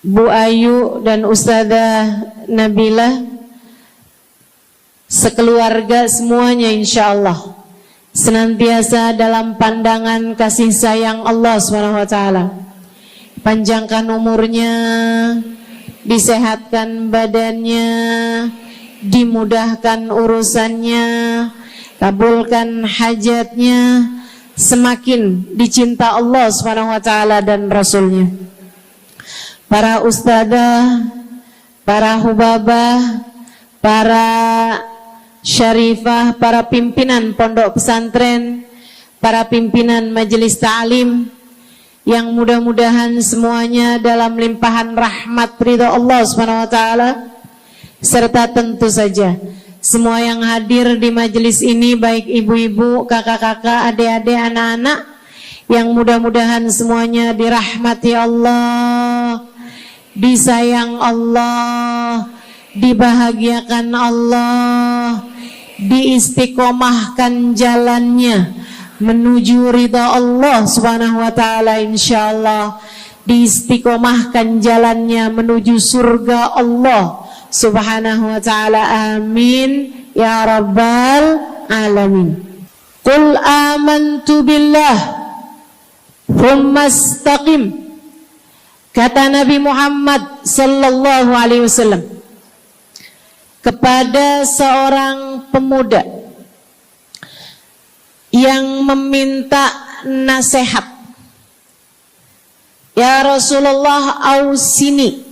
Bu Ayu dan Ustazah Nabilah sekeluarga semuanya insyaallah senantiasa dalam pandangan kasih sayang Allah SWT. Panjangkan umurnya, disehatkan badannya, dimudahkan urusannya, kabulkan hajatnya, semakin dicinta Allah SWT dan Rasulnya. Para ustadzah, para hubabah, para syarifah, para pimpinan pondok pesantren, para pimpinan majelis ta'lim, yang mudah-mudahan semuanya dalam limpahan rahmat ridha Allah SWT, serta tentu saja semua yang hadir di majelis ini, baik ibu-ibu, kakak-kakak, adik-adik, anak-anak, yang mudah-mudahan semuanya dirahmati Allah, disayang Allah, dibahagiakan Allah, diistiqomahkan jalannya menuju ridha Allah Subhanahu wa taala, insyaallah diistiqomahkan jalannya menuju surga Allah Subhanahu wa taala. Amin ya rabbal alamin. Qul amantu billah thumma istaqim, kata Nabi Muhammad sallallahu alaihi wasallam kepada seorang pemuda yang meminta nasihat, ya Rasulullah ausini,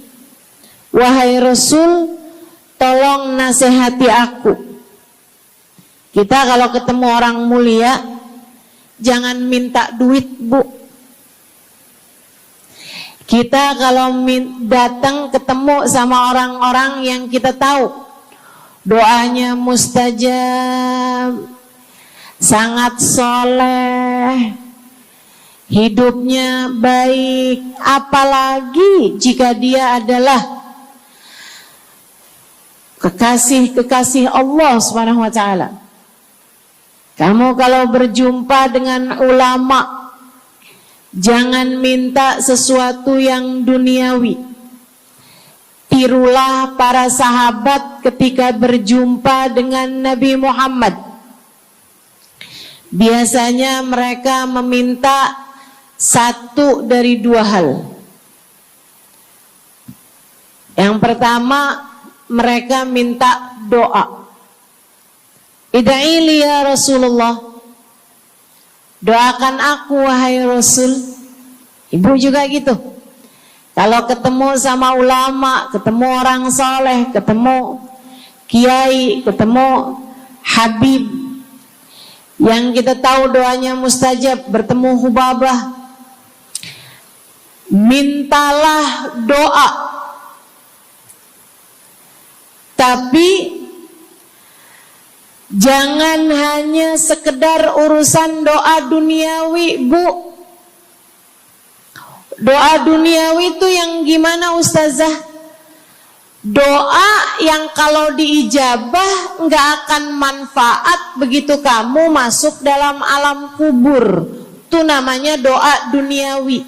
wahai Rasul tolong nasihati aku. Kita kalau ketemu orang mulia jangan minta duit, Bu. Kita kalau datang ketemu sama orang-orang yang kita tahu doanya mustajab, sangat soleh, hidupnya baik, apalagi jika dia adalah kekasih-kekasih Allah Subhanahu wa taala. Kamu kalau berjumpa dengan ulama, jangan minta sesuatu yang duniawi. Tirulah para sahabat ketika berjumpa dengan Nabi Muhammad. Biasanya mereka meminta satu dari dua hal. Yang pertama, mereka minta doa. Ida'ili ya Rasulullah, doakan aku wahai Rasul. Ibu juga gitu. Kalau ketemu sama ulama, ketemu orang soleh, ketemu kiai, ketemu habib yang kita tahu doanya mustajab, bertemu hubabah, mintalah doa. Tapi jangan hanya sekedar urusan doa duniawi, Bu. Doa duniawi itu yang gimana, Ustazah? Doa yang kalau diijabah nggak akan manfaat begitu kamu masuk dalam alam kubur. Itu namanya doa duniawi.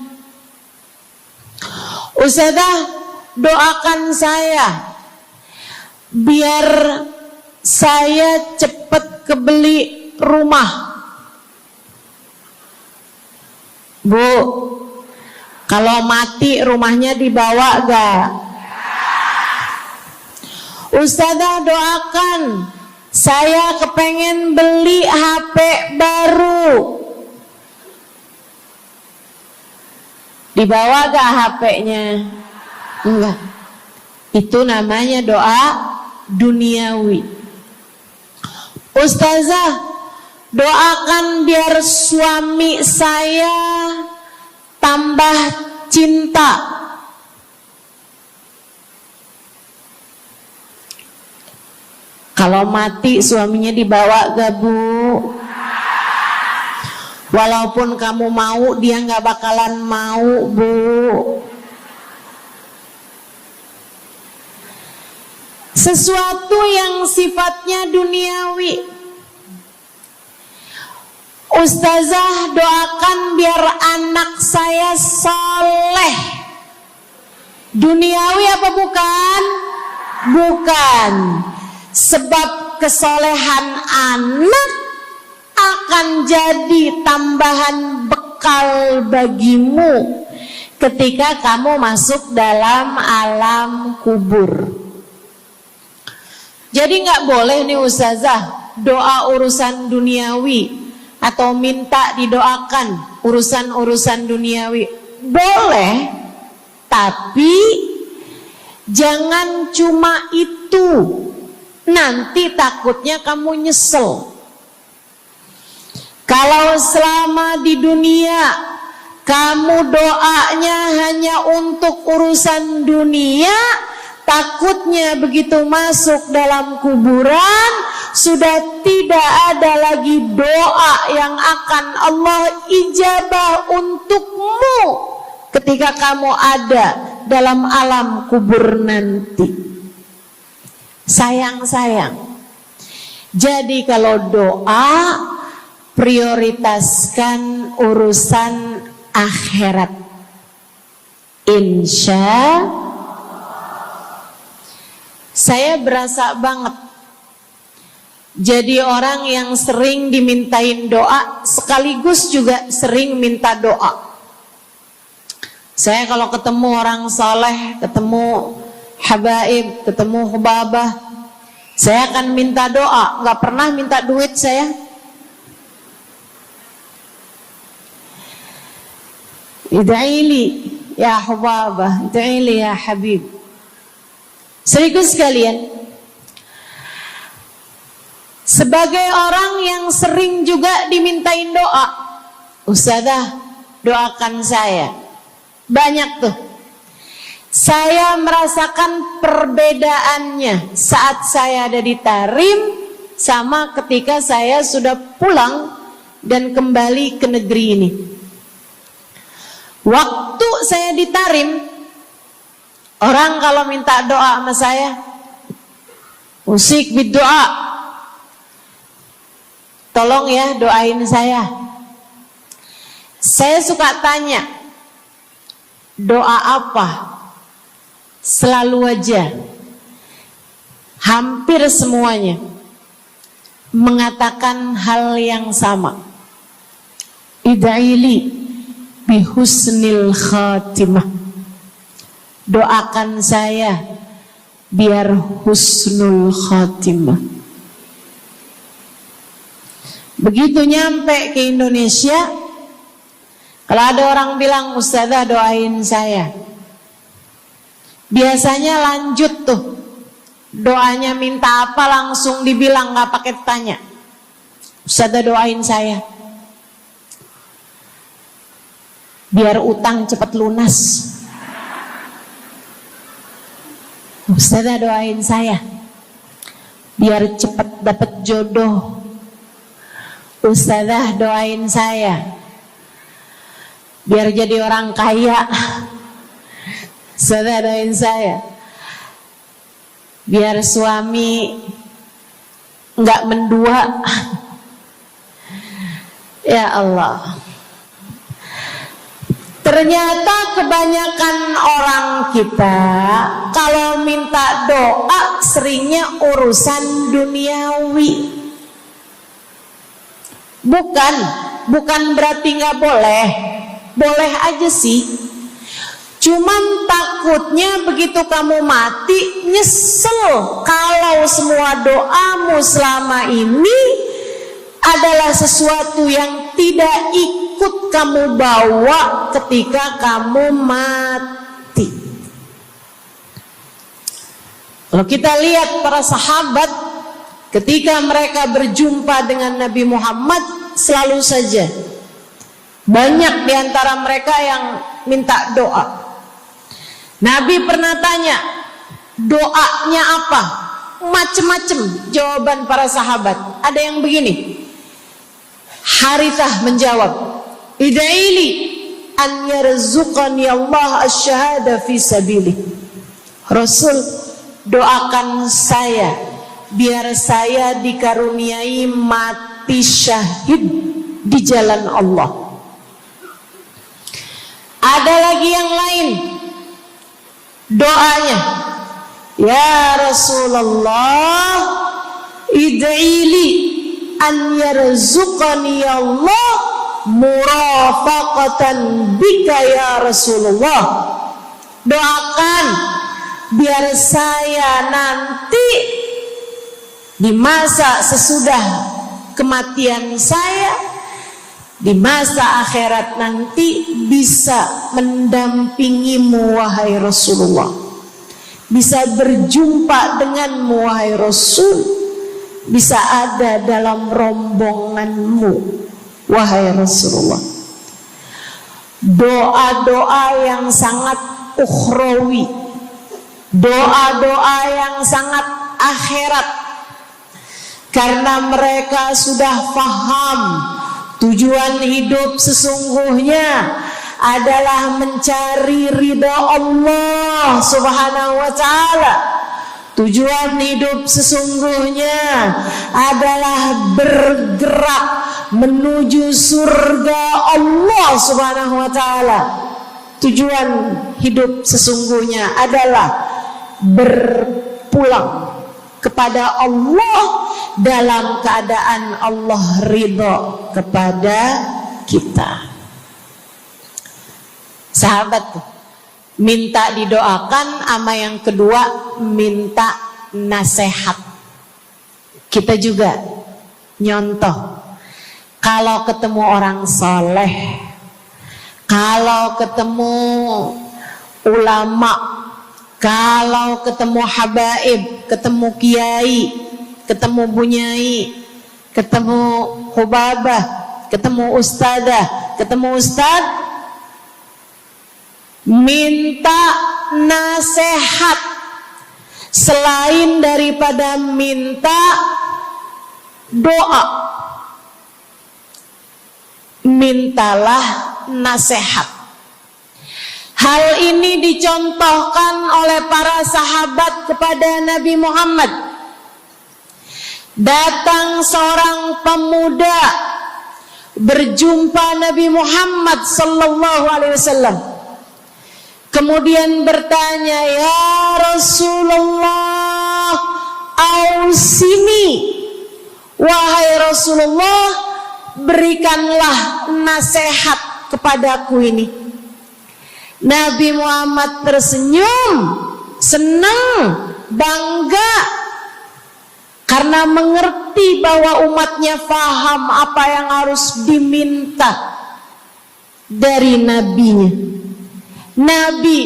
Ustazah, doakan saya biar saya cepat kebeli rumah. Bu, kalau mati rumahnya dibawa gak? Ustazah, doakan saya kepengen beli HP baru. Dibawa gak HP-nya? Enggak. Itu namanya doa duniawi. Ustazah, Doakan biar suami saya tambah cinta. Kalau mati suaminya dibawa gak Bu? Walaupun kamu mau, dia gak bakalan mau Bu. Sesuatu yang sifatnya duniawi. Ustazah, doakan biar anak saya soleh. Duniawi apa bukan? Bukan. Sebab kesolehan anak akan jadi tambahan bekal bagimu ketika kamu masuk dalam alam kubur. Jadi gak boleh nih Ustazah doa urusan duniawi atau minta didoakan urusan-urusan duniawi. Boleh, tapi jangan cuma itu. Nanti takutnya kamu nyesel. Kalau selama di dunia kamu doanya hanya untuk urusan dunia, takutnya begitu masuk dalam kuburan sudah tidak ada lagi doa yang akan Allah ijabah untukmu ketika kamu ada dalam alam kubur nanti. Sayang-sayang. Jadi kalau doa, prioritaskan urusan akhirat. Insya saya berasa banget jadi orang yang sering dimintain doa sekaligus juga sering minta doa. Saya kalau ketemu orang soleh, ketemu habaib, ketemu hubabah, saya akan minta doa, gak pernah minta duit saya. Ida'ili ya hubabah, ida'ili ya habib. Serius sekalian, sebagai orang yang sering juga dimintain doa, Ustazah doakan saya. Banyak tuh. Saya merasakan perbedaannya saat saya ada di Tarim sama ketika saya sudah pulang dan kembali ke negeri ini. Waktu saya di Tarim, orang kalau minta doa sama saya, usik berdoa, tolong ya doain saya. Saya suka tanya, doa apa? Selalu aja, hampir semuanya mengatakan hal yang sama. Ida'ili bihusnil khatimah. Doakan saya biar husnul khatimah. Begitu nyampe ke Indonesia, kalau ada orang bilang Ustazah doain saya, biasanya lanjut tuh doanya, minta apa langsung dibilang, gak pakai tanya. Ustazah doain saya biar utang cepat lunas. Ustazah doain saya biar cepat dapat jodoh. Ustazah doain saya biar jadi orang kaya. Ustazah doain saya biar suami nggak mendua. Ya Allah, ternyata kebanyakan orang kita kalau minta doa seringnya urusan duniawi. Bukan berarti nggak boleh, boleh aja sih. Cuman takutnya begitu kamu mati nyesel kalau semua doamu selama ini adalah sesuatu yang tidak ikut kamu bawa ketika kamu mati. Kalau kita lihat para sahabat ketika mereka berjumpa dengan Nabi Muhammad, selalu saja banyak di antara mereka yang minta doa. Nabi pernah tanya, doanya apa? Macem-macem jawaban para sahabat. Ada yang begini, Harithah menjawab, ida'ili an yarzuqani Allah asyhada fi sabilih. Rasul, doakan saya biar saya dikaruniai mati syahid di jalan Allah. Ada lagi yang lain doanya, ya Rasulullah, id'ili an yarzuqani Allah murafaqatan bika ya Rasulullah. Doakan biar saya nanti di masa sesudah kematian saya, di masa akhirat nanti, bisa mendampingimu wahai Rasulullah, bisa berjumpa denganmu wahai Rasul, bisa ada dalam rombonganmu wahai Rasulullah. Doa-doa yang sangat ukhrawi, doa-doa yang sangat akhirat, karena mereka sudah faham tujuan hidup sesungguhnya adalah mencari ridha Allah Subhanahu wa ta'ala. Tujuan hidup sesungguhnya adalah bergerak menuju surga Allah Subhanahu wa ta'ala. Tujuan hidup sesungguhnya adalah berpulang kepada Allah dalam keadaan Allah ridha kepada kita. Sahabat, minta didoakan, ama yang kedua minta nasihat. Kita juga nyontoh, kalau ketemu orang soleh, kalau ketemu ulama, kalau ketemu habaib, ketemu kiai, ketemu bunyai, ketemu hubabah, ketemu ustadzah, ketemu ustad, minta nasihat. Selain daripada minta doa, mintalah nasihat. Hal ini dicontohkan oleh para sahabat kepada Nabi Muhammad. Datang seorang pemuda berjumpa Nabi Muhammad sallallahu alaihi wasallam. Kemudian bertanya, ya Rasulullah, ausini, wahai Rasulullah, berikanlah nasihat kepadaku ini. Nabi Muhammad tersenyum, senang, bangga, karena mengerti bahwa umatnya faham apa yang harus diminta dari nabinya. Nabi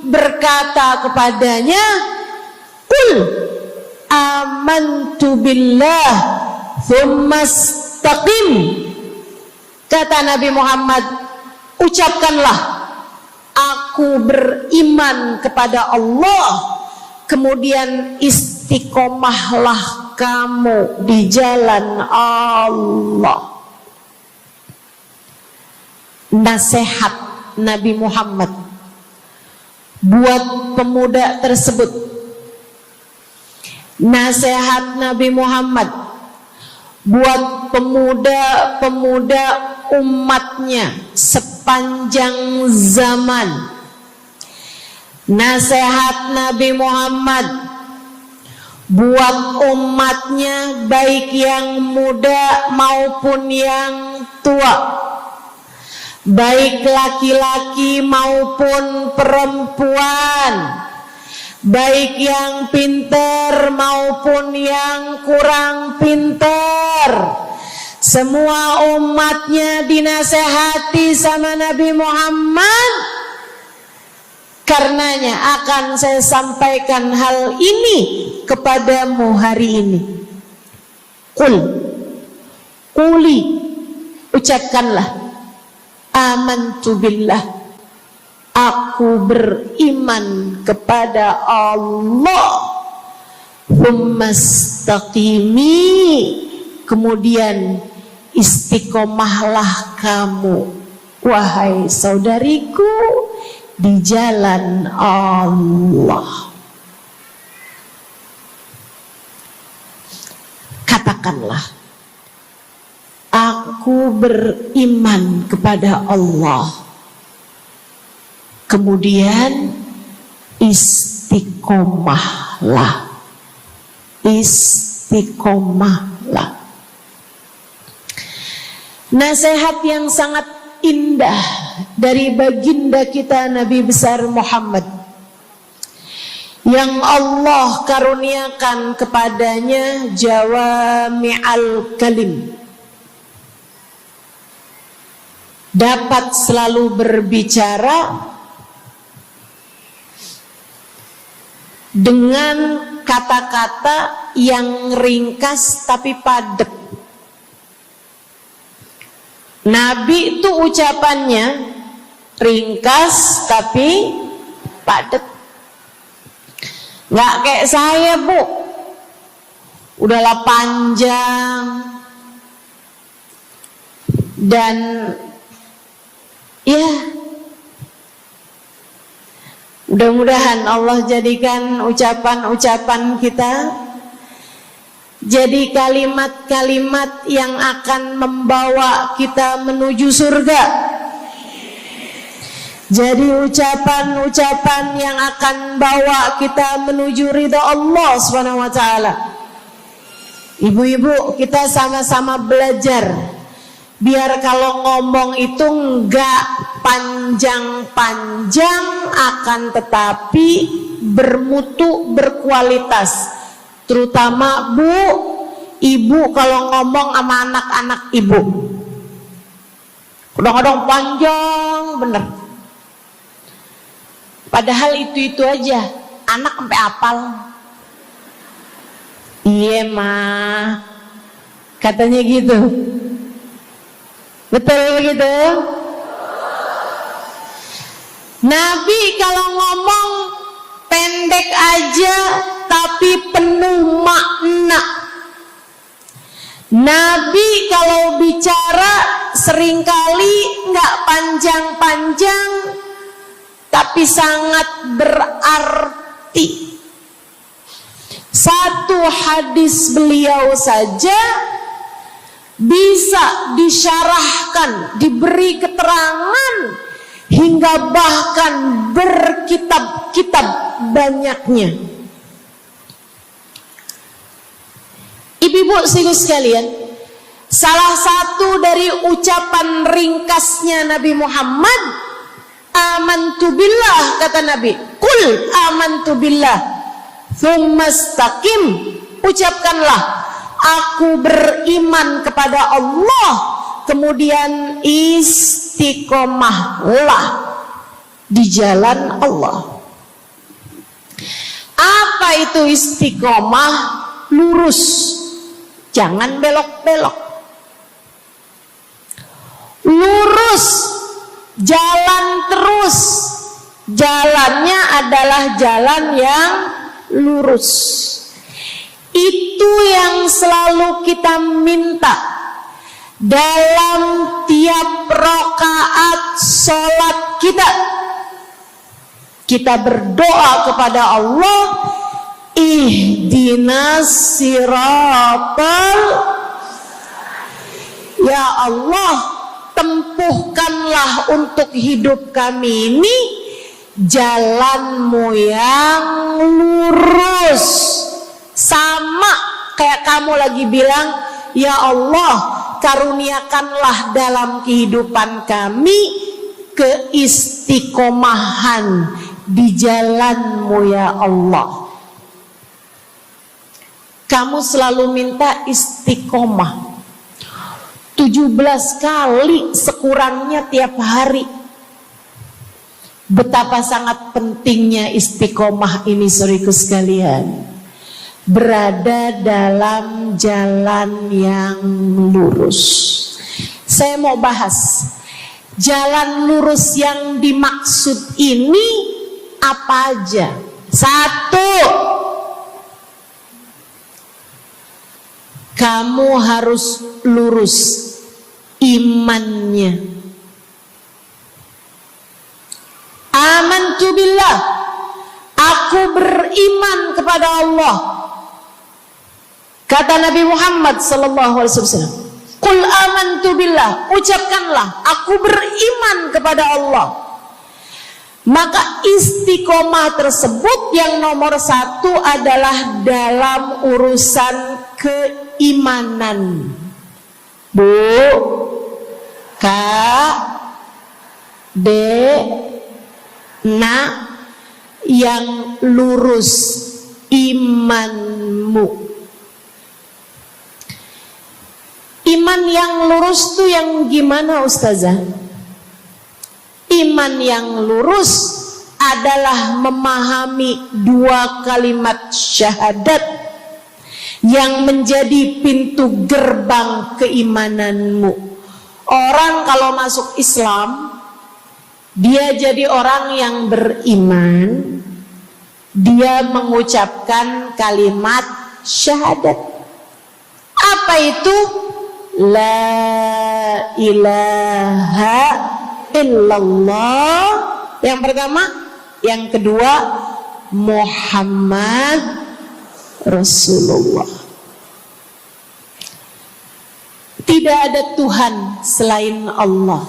berkata kepadanya, qul amantu billah thumma istaqim. Kata Nabi Muhammad, ucapkanlah, aku beriman kepada Allah, kemudian istiqomahlah kamu di jalan Allah. Nasihat Nabi Muhammad buat pemuda tersebut, nasihat Nabi Muhammad buat pemuda-pemuda umatnya sepanjang zaman. Nasihat Nabi Muhammad buat umatnya, baik yang muda maupun yang tua, baik laki-laki maupun perempuan, baik yang pintar maupun yang kurang pintar. Semua umatnya dinasehati sama Nabi Muhammad. Karenanya akan saya sampaikan hal ini kepadamu hari ini. Quli, ucapkanlah, amantu billah, aku beriman kepada Allah. Tsumastaqimi, kemudian istiqomahlah kamu, wahai saudariku, di jalan Allah. Katakanlah, aku beriman kepada Allah. Kemudian istiqomahlah. Istiqomahlah. Nasihat yang sangat indah dari baginda kita Nabi besar Muhammad, yang Allah karuniakan kepadanya jawami'al kalim, dapat selalu berbicara dengan kata-kata yang ringkas tapi padat. Nabi itu ucapannya ringkas tapi padat. Nggak kayak saya, Bu, udahlah panjang dan ya, mudah-mudahan Allah jadikan ucapan-ucapan kita jadi kalimat-kalimat yang akan membawa kita menuju surga. Jadi ucapan-ucapan yang akan bawa kita menuju ridha Allah Subhanahu wa taala. Ibu-ibu, kita sama-sama belajar biar kalau ngomong itu enggak panjang-panjang, akan tetapi bermutu, berkualitas. Terutama Bu, ibu kalau ngomong sama anak-anak ibu, kadang-kadang panjang bener. Padahal itu aja, anak sampai hafal. Iya mah, katanya gitu. Betul gitu? Nabi kalau ngomong pendek aja tapi penuh makna. Nabi kalau bicara seringkali nggak panjang-panjang tapi sangat berarti. Satu hadis beliau saja bisa disyarahkan, diberi keterangan, hingga bahkan berkitab-kitab banyaknya. Ibu-ibu sekalian, salah satu dari ucapan ringkasnya Nabi Muhammad, amantu billah, kata Nabi, qul amantu billah, tsumastaqim, ucapkanlah, aku beriman kepada Allah, kemudian istiqomahlah di jalan Allah. Apa itu istiqomah? Lurus, jangan belok-belok. Lurus, jalan terus. Jalannya adalah jalan yang lurus. Itu yang selalu kita minta dalam tiap rakaat sholat kita. Kita berdoa kepada Allah, ihdinas siratal, ya Allah, tempuhkanlah untuk hidup kami ini jalanmu yang lurus. Sama kayak kamu lagi bilang, ya Allah, karuniakanlah dalam kehidupan kami keistiqomahan di jalanmu ya Allah. Kamu selalu minta istiqomah 17 kali sekurangnya tiap hari. Betapa sangat pentingnya istiqomah ini, saudaraku sekalian. berada dalam jalan yang lurus. Saya mau bahas jalan lurus yang dimaksud ini apa aja. 1, kamu harus lurus imannya. Amantu billah, aku beriman kepada Allah. Kata Nabi Muhammad sallallahu alaihi wasallam, "Qul amantu billah," ucapkanlah, aku beriman kepada Allah. Maka istiqomah tersebut yang nomor 1 adalah dalam urusan keimanan. Bu, Kak, Dek, Nak, yang lurus imanmu. Iman yang lurus tuh yang gimana, Ustazah? Iman yang lurus adalah memahami 2 kalimat syahadat yang menjadi pintu gerbang keimananmu. Orang kalau masuk Islam, dia jadi orang yang beriman, dia mengucapkan kalimat syahadat. Apa itu? La ilaha illallah. Yang pertama. Yang kedua, Muhammad Rasulullah. Tidak ada Tuhan selain Allah.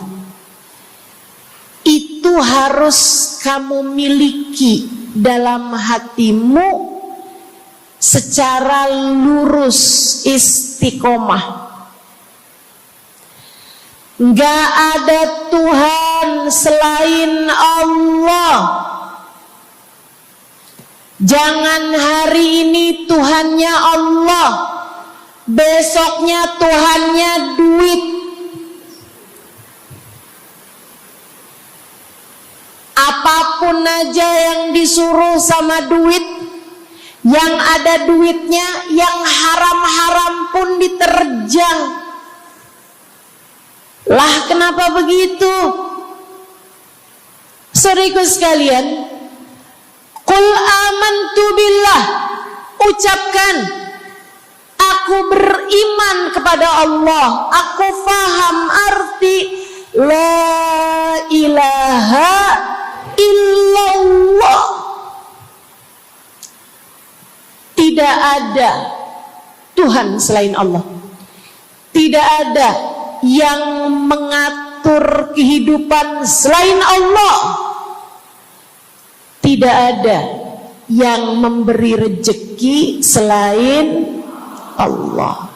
Itu harus kamu miliki dalam hatimu secara lurus, istiqomah. Gak ada Tuhan selain Allah. Jangan hari ini Tuhannya Allah, besoknya Tuhannya duit. Apapun aja yang disuruh sama duit, yang ada duitnya, yang haram-haram pun diterjang. Lah kenapa begitu? Saudaraku sekalian, Qul amantu billah, ucapkan, aku beriman kepada Allah. Aku faham arti la ilaha illallah. Tidak ada Tuhan selain Allah. Tidak ada yang mengatur kehidupan selain Allah. Tidak ada yang memberi rezeki selain Allah.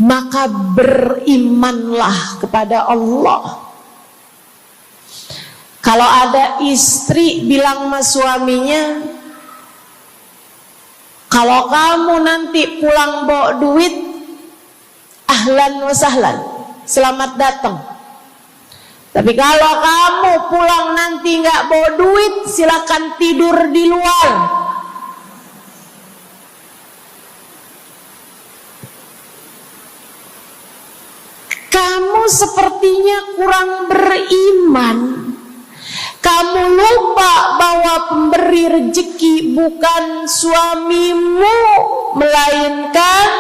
Maka berimanlah kepada Allah. Kalau ada istri bilang sama suaminya, kalau kamu nanti pulang bawa duit, ahlan wa sahlan, selamat datang. Tapi kalau kamu pulang nanti nggak bawa duit, silakan tidur di luar. Kamu sepertinya kurang beriman. Kamu lupa bahwa pemberi rezeki bukan suamimu, melainkan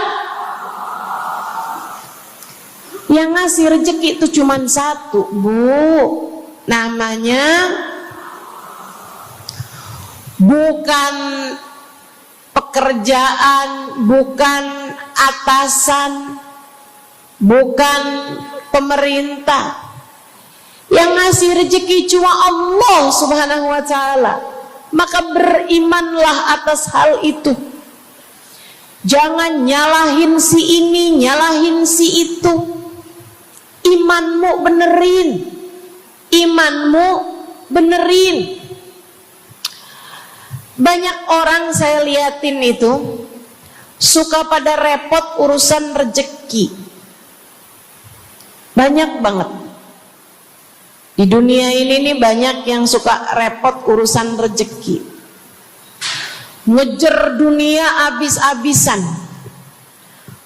yang ngasih rezeki itu cuma 1, Bu. Namanya bukan pekerjaan, bukan atasan, bukan pemerintah. Yang ngasih rezeki cuma Allah Subhanahu wa ta'ala. Maka berimanlah atas hal itu. Jangan nyalahin si ini, nyalahin si itu. Imanmu benerin. Imanmu benerin. Banyak orang saya liatin itu suka pada repot urusan rezeki. Banyak banget. Di dunia ini nih banyak yang suka repot urusan rezeki. ngejar dunia abis-abisan,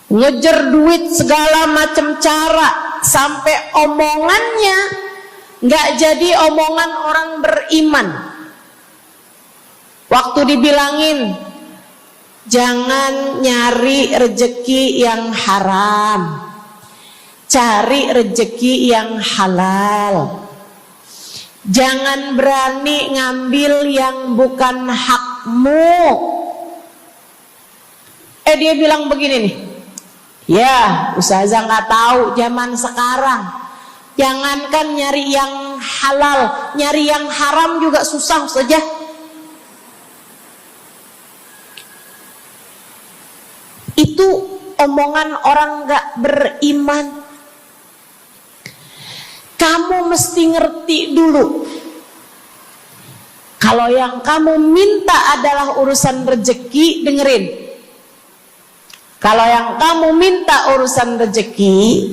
ngejar duit segala macam cara, sampai omongannya nggak jadi omongan orang beriman. Waktu dibilangin jangan nyari rejeki yang haram, cari rejeki yang halal. Jangan berani ngambil yang bukan hakmu. Dia bilang begini nih, ya ustazah nggak tahu zaman sekarang, jangankan nyari yang halal, nyari yang haram juga susah saja. Itu omongan orang nggak beriman. Kamu mesti ngerti dulu, kalau yang kamu minta adalah urusan rezeki, dengerin. Kalau yang kamu minta urusan rezeki,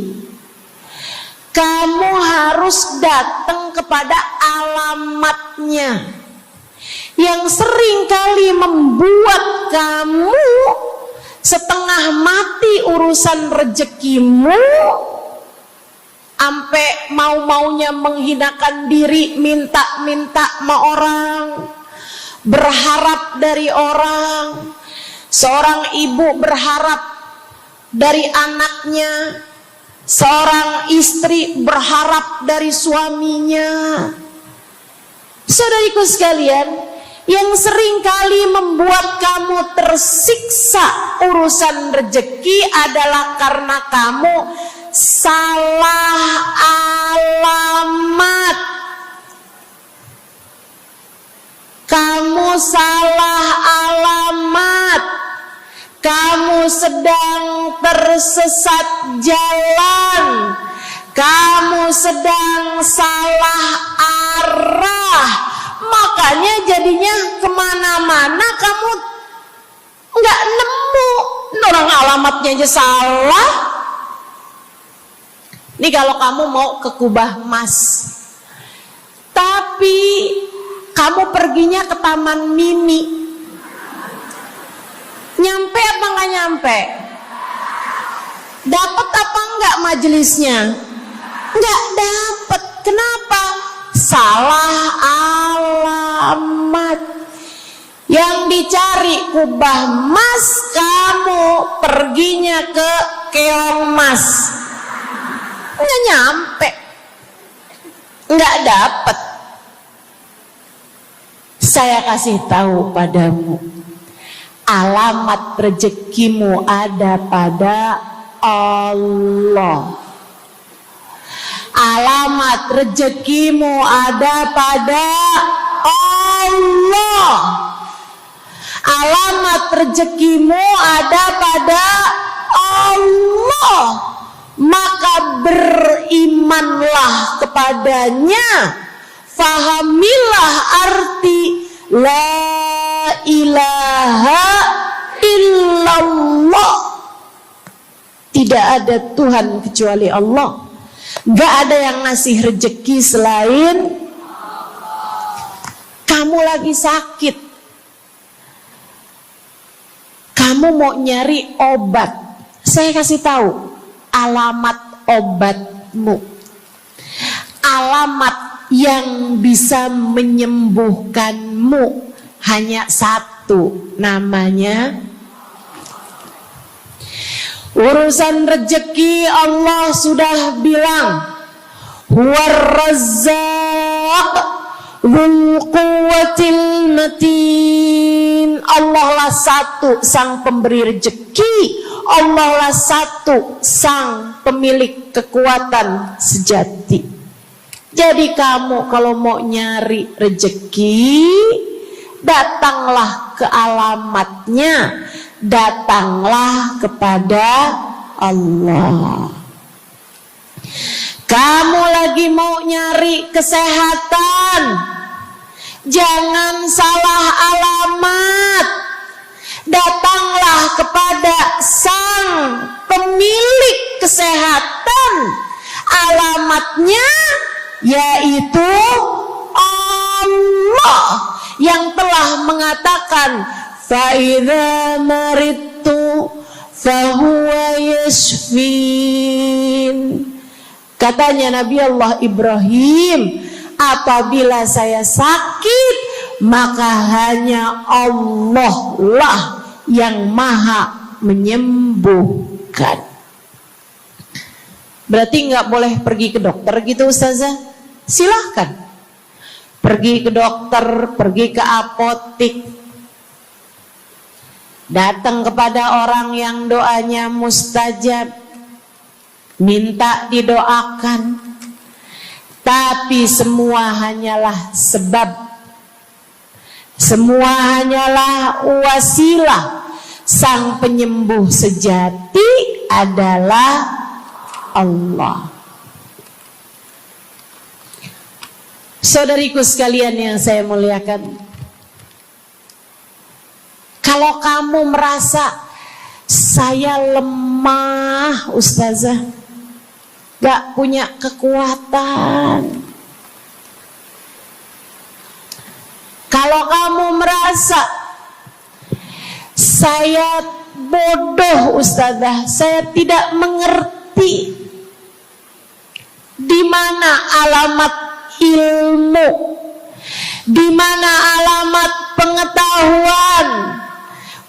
kamu harus datang kepada alamatnya. Yang sering kali membuat kamu setengah mati urusan rezekimu, sampai mau-maunya menghinakan diri, minta-minta sama orang, berharap dari orang. Seorang ibu berharap dari anaknya, seorang istri berharap dari suaminya. Saudariku sekalian, yang sering kali membuat kamu tersiksa urusan rezeki adalah karena kamu salah alamat. Kamu salah alamat. Kamu sedang tersesat jalan. Kamu sedang salah arah. Makanya jadinya kemana-mana kamu nggak nemu. Orang alamatnya aja salah. Ini kalau kamu mau ke Kubah Mas, tapi kamu perginya ke Taman Mini, nyampe apa nggak nyampe? Dapat apa enggak majelisnya? Nggak dapat. Kenapa? Salah alamat. Yang dicari Kubah Mas, kamu perginya ke Keong Mas. Nggak nyampe, nggak dapat. Saya kasih tahu padamu, alamat rezekimu ada pada Allah. Alamat rezekimu ada pada Allah. Alamat rezekimu ada pada Allah. Maka berimanlah kepadanya, fahamilah arti la ilaha illallah. Tidak ada Tuhan kecuali Allah. Gak ada yang ngasih rezeki selain kamu. Lagi sakit, kamu mau nyari obat, saya kasih tahu alamat obatmu. Alamat yang bisa menyembuhkanmu hanya satu, namanya urusan rezeki. Allah sudah bilang, huwar razzaq dzul quwwatil matin. Allah lah satu sang pemberi rezeki. Allah lah satu sang pemilik kekuatan sejati. Jadi kamu kalau mau nyari rezeki, datanglah ke alamatnya, datanglah kepada Allah. Kamu lagi mau nyari kesehatan, jangan salah alamat. Datanglah kepada sang pemilik kesehatan. Alamatnya yaitu Allah yang telah mengatakan, fa idza maridtu fa huwa yashfin. Katanya Nabi Allah Ibrahim, apabila saya sakit, maka hanya Allah lah yang maha menyembuhkan. Berarti nggak boleh pergi ke dokter gitu Ustazah? Silahkan pergi ke dokter, pergi ke apotik, datang kepada orang yang doanya mustajab, minta didoakan. Tapi semua hanyalah sebab, semua hanyalah wasilah. Sang penyembuh sejati adalah Allah. Saudariku sekalian yang saya muliakan, kalau kamu merasa saya lemah Ustazah, gak punya kekuatan, kalau kamu merasa saya bodoh Ustazah, saya tidak mengerti di mana alamat ilmu, di mana alamat pengetahuan.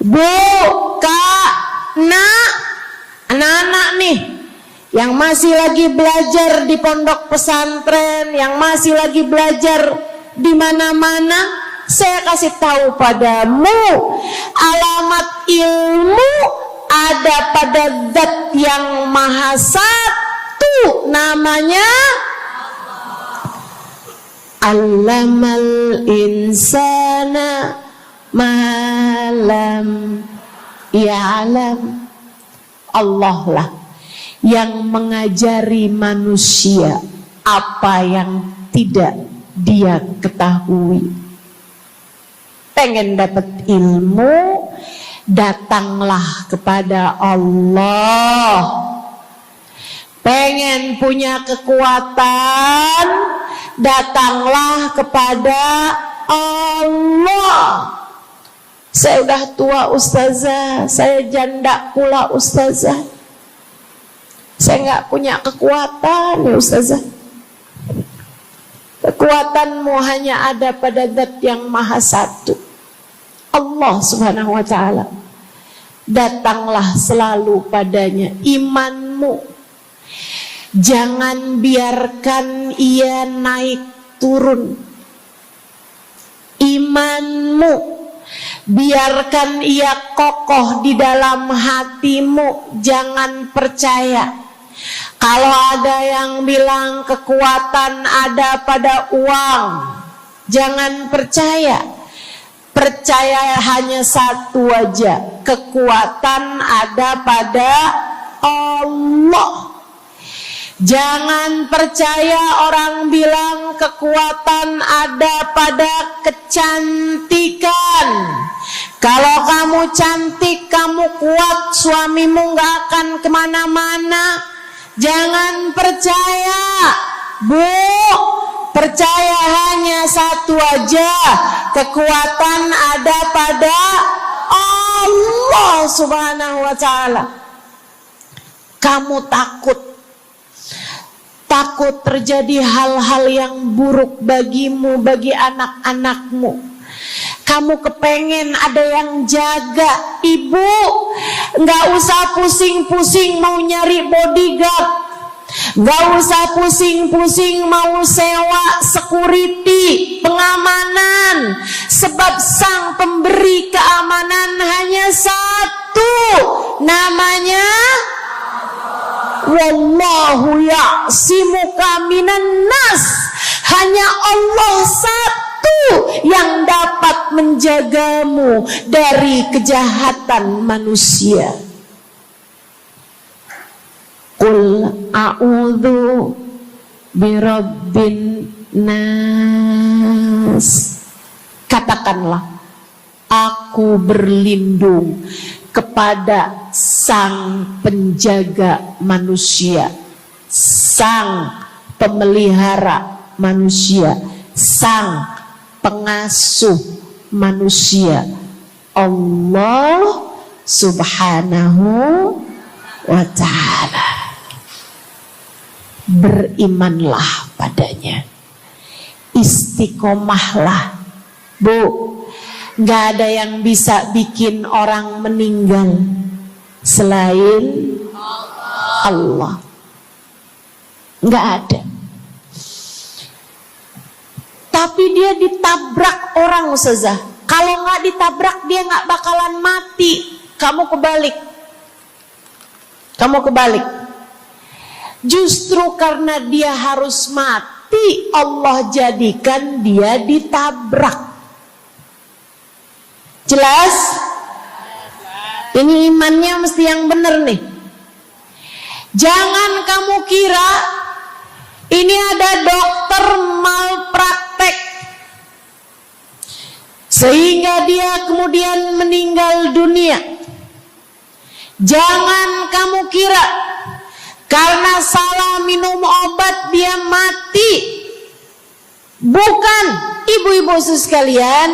Bu, Kak, Nak, anak-anak nih yang masih lagi belajar di pondok pesantren, yang masih lagi belajar di mana-mana, saya kasih tahu padamu, alamat ilmu ada pada Zat yang Maha Satu, namanya Allamal insana malam ya'lam. Allah lah yang mengajari manusia apa yang tidak dia ketahui. Pengen dapat ilmu, datanglah kepada Allah. Pengen punya kekuatan, datanglah kepada Allah. Saya udah tua Ustazah, saya janda pula Ustazah, saya nggak punya kekuatan ya Ustazah. Kekuatanmu hanya ada pada Zat yang Maha Satu, Allah Subhanahu wa Ta'ala. Datanglah selalu padanya. Imanmu jangan biarkan ia naik turun. Imanmu biarkan ia kokoh di dalam hatimu. Jangan percaya kalau ada yang bilang kekuatan ada pada uang. Jangan percaya. Percaya hanya satu aja, kekuatan ada pada Allah. Jangan percaya orang bilang kekuatan ada pada kecantikan. Kalau kamu cantik, kamu kuat, suamimu gak akan kemana-mana. Jangan percaya, Bu. Percaya hanya satu aja, kekuatan ada pada Allah Subhanahu wa Ta'ala. Kamu takut terjadi hal-hal yang buruk bagimu, bagi anak-anakmu. Kamu kepengen ada yang jaga. Ibu, gak usah pusing-pusing mau nyari bodyguard, gak usah pusing-pusing mau sewa security, pengamanan. Sebab sang pemberi keamanan hanya satu, namanya Wallahu ya'simuka minan nas. Hanya Allah satu yang dapat menjagamu dari kejahatan manusia. Qul a'udzu birabbin nas. Katakanlah, aku berlindung kepada sang penjaga manusia, sang pemelihara manusia, sang pengasuh manusia. Allah Subhanahu wa ta'ala. Berimanlah padanya, istiqomahlah. Bu, gak ada yang bisa bikin orang meninggal selain Allah. Gak ada. Tapi dia ditabrak orang, Ustazah. Kalau gak ditabrak dia gak bakalan mati. Kamu kebalik. Justru karena dia harus mati, Allah jadikan dia ditabrak. Jelas? Ini imannya mesti yang benar nih. Jangan kamu kira ini ada dokter malpraktek sehingga dia kemudian meninggal dunia. Jangan kamu kira karena salah minum obat dia mati. Bukan, ibu-ibu sekalian,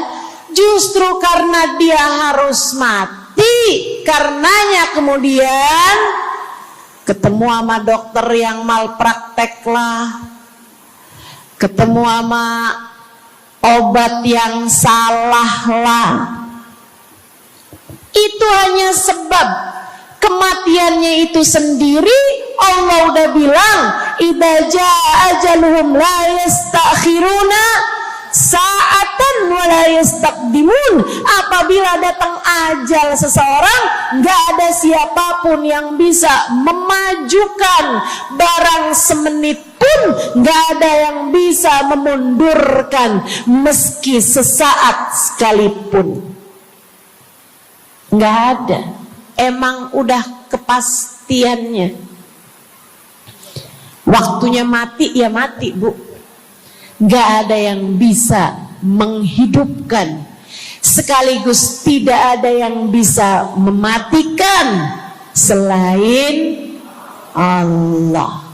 justru karena dia harus mati, karenanya kemudian ketemu sama dokter yang malpraktek lah, ketemu sama obat yang salah lah. Itu hanya sebab kematiannya itu sendiri. Allah udah bilang, idza jaa ajaluhum la yastakhiruna sa'atan wa la yastaqdimun. Apabila datang ajal seseorang, enggak ada siapapun yang bisa memajukan barang semenit pun, enggak ada yang bisa memundurkan meski sesaat sekalipun. Enggak ada. Emang udah kepastiannya. Waktunya mati ya mati, Bu. Gak ada yang bisa menghidupkan, sekaligus tidak ada yang bisa mematikan selain Allah.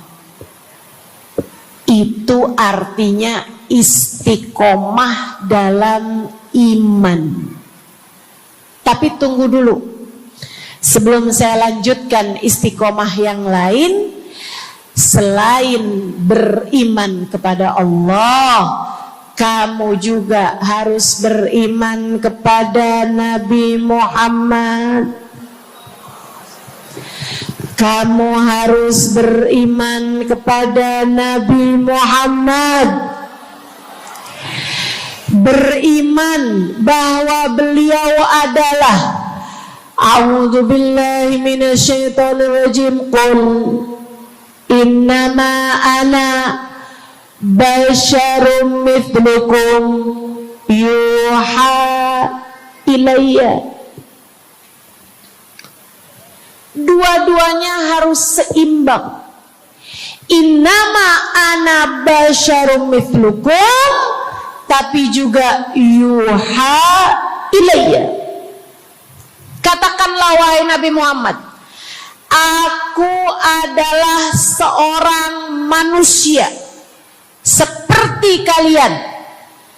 Itu artinya istiqomah dalam iman. Tapi tunggu dulu, sebelum saya lanjutkan istiqomah yang lain. Selain beriman kepada Allah, kamu juga harus beriman kepada Nabi Muhammad. Kamu harus beriman kepada Nabi Muhammad. Beriman bahwa beliau adalah, a'udzubillahi minasyaitonirrajim, qul innama ana basyarum mithlukum yuha ilayya. Dua-duanya harus seimbang. Innama ana basyarum mithlukum, tapi juga yuha ilayya. Katakanlah wahai Nabi Muhammad, aku adalah seorang manusia seperti kalian.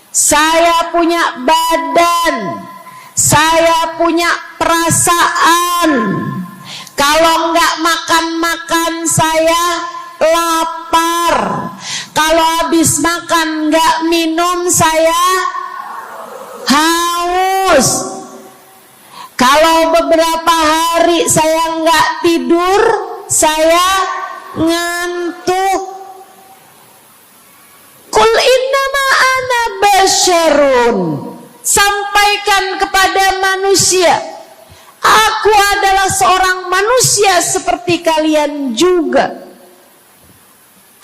Saya punya badan, saya punya perasaan. Kalau nggak makan-makan saya lapar. Kalau habis makan nggak minum saya haus. Kalau beberapa hari saya nggak tidur, saya ngantuk. Qul innama ana basyarun. Sampaikan kepada manusia, aku adalah seorang manusia seperti kalian juga.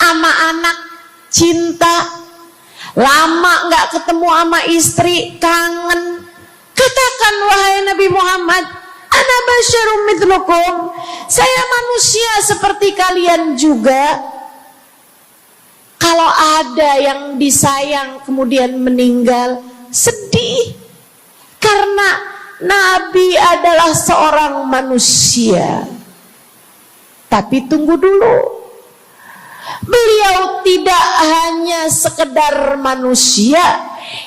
Sama anak cinta, lama nggak ketemu sama istri, kangen. Katakan wahai Nabi Muhammad, ana basyarum mithlukum, saya manusia seperti kalian juga. Kalau ada yang disayang kemudian meninggal, sedih. Karena Nabi adalah seorang manusia. Tapi tunggu dulu. Beliau tidak hanya sekedar manusia,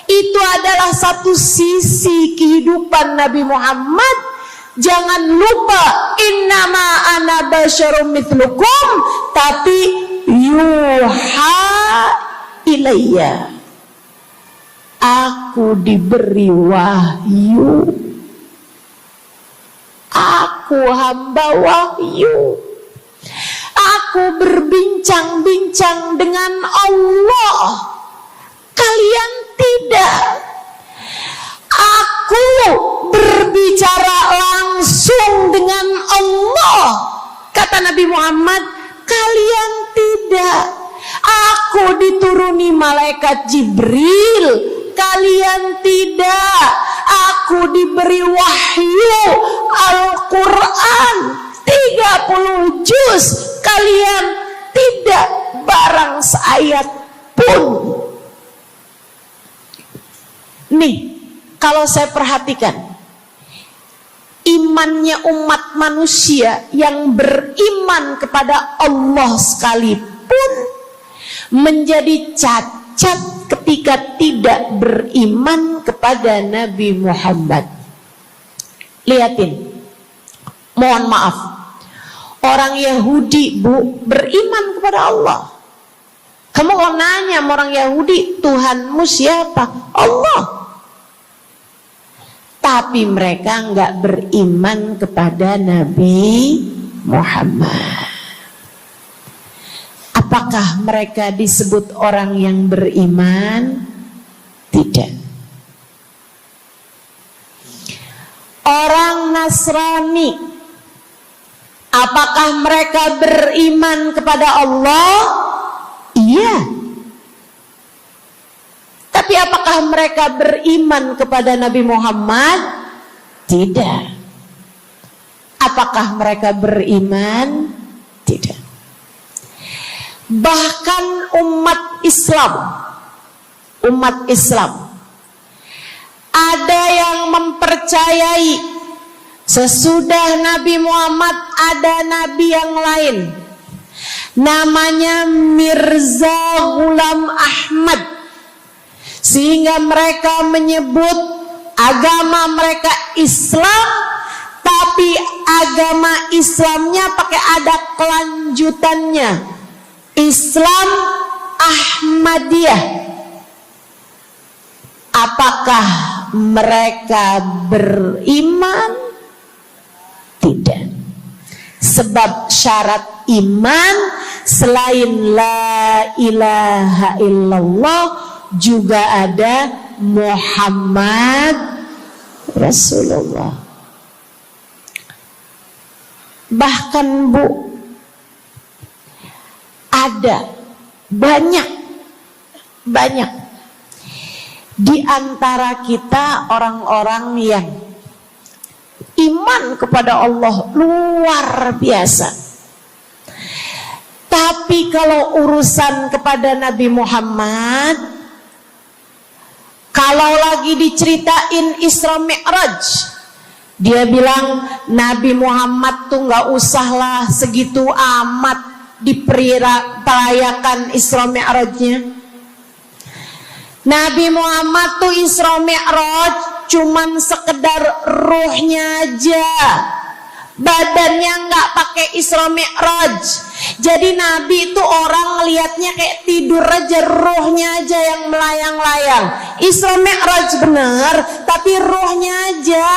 Itu adalah satu sisi kehidupan Nabi Muhammad. Jangan lupa, innama ana basyarum mithlukum, tapi yuha ilayya, aku diberi wahyu, aku hamba wahyu, aku berbincang-bincang dengan Allah, kalian tidak. Aku berbicara langsung dengan Allah, kata Nabi Muhammad, kalian tidak. Aku dituruni malaikat Jibril, kalian tidak. Aku diberi wahyu Al-Quran 30 juz, kalian tidak barang seayat pun. Nih, kalau saya perhatikan, imannya umat manusia yang beriman kepada Allah sekalipun menjadi cacat ketika tidak beriman kepada Nabi Muhammad. Lihatin, mohon maaf, orang Yahudi, Bu, beriman kepada Allah. Kamu kalau nanya sama orang Yahudi, Tuhanmu siapa? Allah. Tapi mereka enggak beriman kepada Nabi Muhammad. Apakah mereka disebut orang yang beriman? Tidak. Orang Nasrani, apakah mereka beriman kepada Allah? Iya. Tapi apakah mereka beriman kepada Nabi Muhammad? Tidak. Apakah mereka beriman? Tidak. Bahkan umat Islam ada yang mempercayai sesudah Nabi Muhammad ada nabi yang lain, namanya Mirza Ghulam Ahmad, sehingga mereka menyebut agama mereka Islam, tapi agama Islamnya pakai ada kelanjutannya, Islam Ahmadiyah. Apakah mereka beriman? Tidak. Sebab syarat iman selain la ilaha illallah juga ada Muhammad Rasulullah. Bahkan, Bu, ada banyak di antara kita orang-orang yang iman kepada Allah luar biasa, tapi kalau urusan kepada Nabi Muhammad, kalau lagi diceritain Isra Mi'raj, dia bilang Nabi Muhammad tuh gak usahlah segitu amat diperayakan Isra Mi'rajnya. Nabi Muhammad tuh Isra Mi'raj cuman sekedar ruhnya aja, badannya nggak pakai Isra Mi'raj. Jadi Nabi itu orang ngelihatnya kayak tidur aja, ruhnya aja yang melayang-layang. Isra Mi'raj bener, tapi ruhnya aja,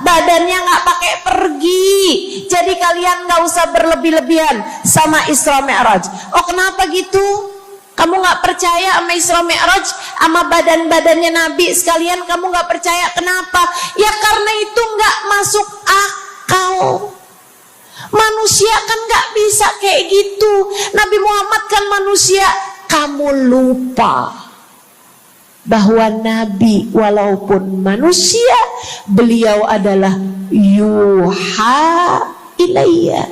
badannya nggak pakai pergi. Jadi kalian nggak usah berlebih-lebihan sama Isra Mi'raj. Oh, kenapa gitu? Kamu gak percaya sama Isra Mi'raj, sama badan-badannya Nabi sekalian, kamu gak percaya. Kenapa? Ya karena itu gak masuk akal. Manusia kan gak bisa kayak gitu. Nabi Muhammad kan manusia. Kamu lupa bahwa Nabi walaupun manusia, beliau adalah yuha ilayya.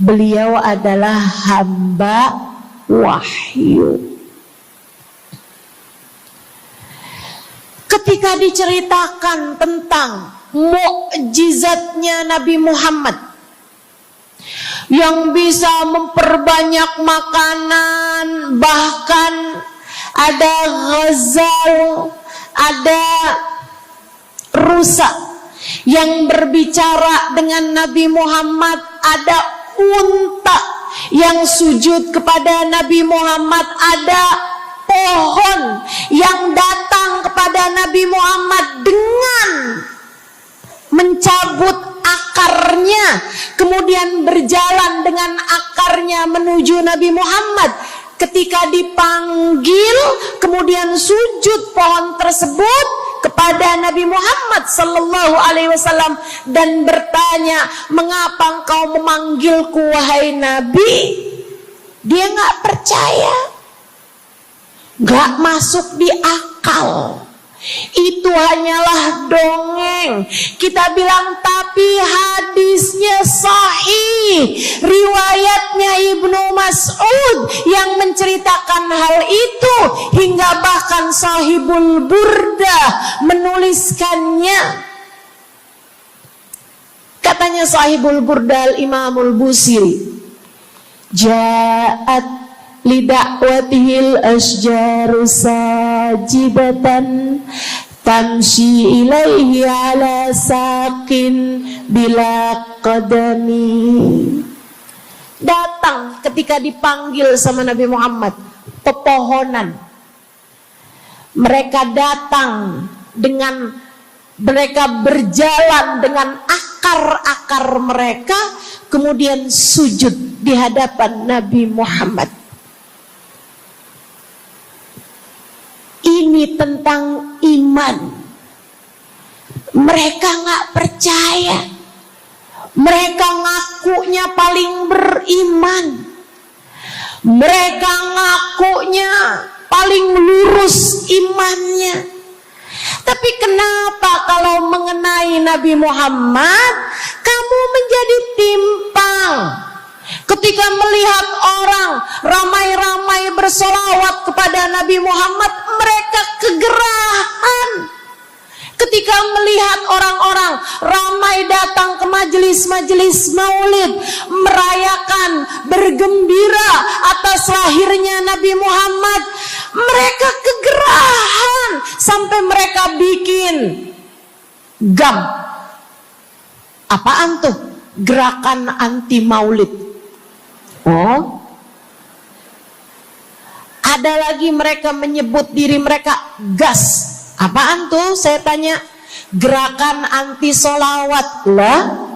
Beliau adalah hamba wahyu. Ketika diceritakan tentang mukjizatnya Nabi Muhammad yang bisa memperbanyak makanan, bahkan ada ghazal, ada rusa yang berbicara dengan Nabi Muhammad, ada unta yang sujud kepada Nabi Muhammad, ada pohon yang datang kepada Nabi Muhammad dengan mencabut akarnya, kemudian berjalan dengan akarnya menuju Nabi Muhammad. Ketika dipanggil, kemudian sujud pohon tersebut kepada Nabi Muhammad sallallahu alaihi wasallam dan bertanya, "Mengapa engkau memanggilku wahai Nabi?" Dia nggak percaya, nggak masuk di akal. Itu hanyalah dongeng. Kita bilang tapi hadisnya sahih, riwayatnya Ibnu Mas'ud yang menceritakan hal itu, hingga bahkan Sahibul Burda menuliskannya. Katanya Sahibul Burda Imamul Busiri, ja'at lidakwatihil asjaru sajidatan tamshi ilaihi ala saqin bila qadami. Datang ketika dipanggil sama Nabi Muhammad pepohonan. Mereka datang dengan, mereka berjalan dengan akar-akar mereka, kemudian sujud di hadapan Nabi Muhammad. Ini tentang iman. Mereka nggak percaya. Mereka ngakunya paling beriman. Mereka ngakunya paling lurus imannya. Tapi kenapa kalau mengenai Nabi Muhammad kamu menjadi timpang? Ketika melihat orang ramai-ramai bersolawat kepada Nabi Muhammad, mereka kegerahan. Ketika melihat orang-orang ramai datang ke majelis-majelis maulid, merayakan, bergembira atas lahirnya Nabi Muhammad, mereka kegerahan sampai mereka bikin GAM. Apaan tuh? Gerakan anti maulid. Oh, ada lagi mereka menyebut diri mereka GAS. Apaan tuh? Saya tanya. Gerakan anti solawat lah.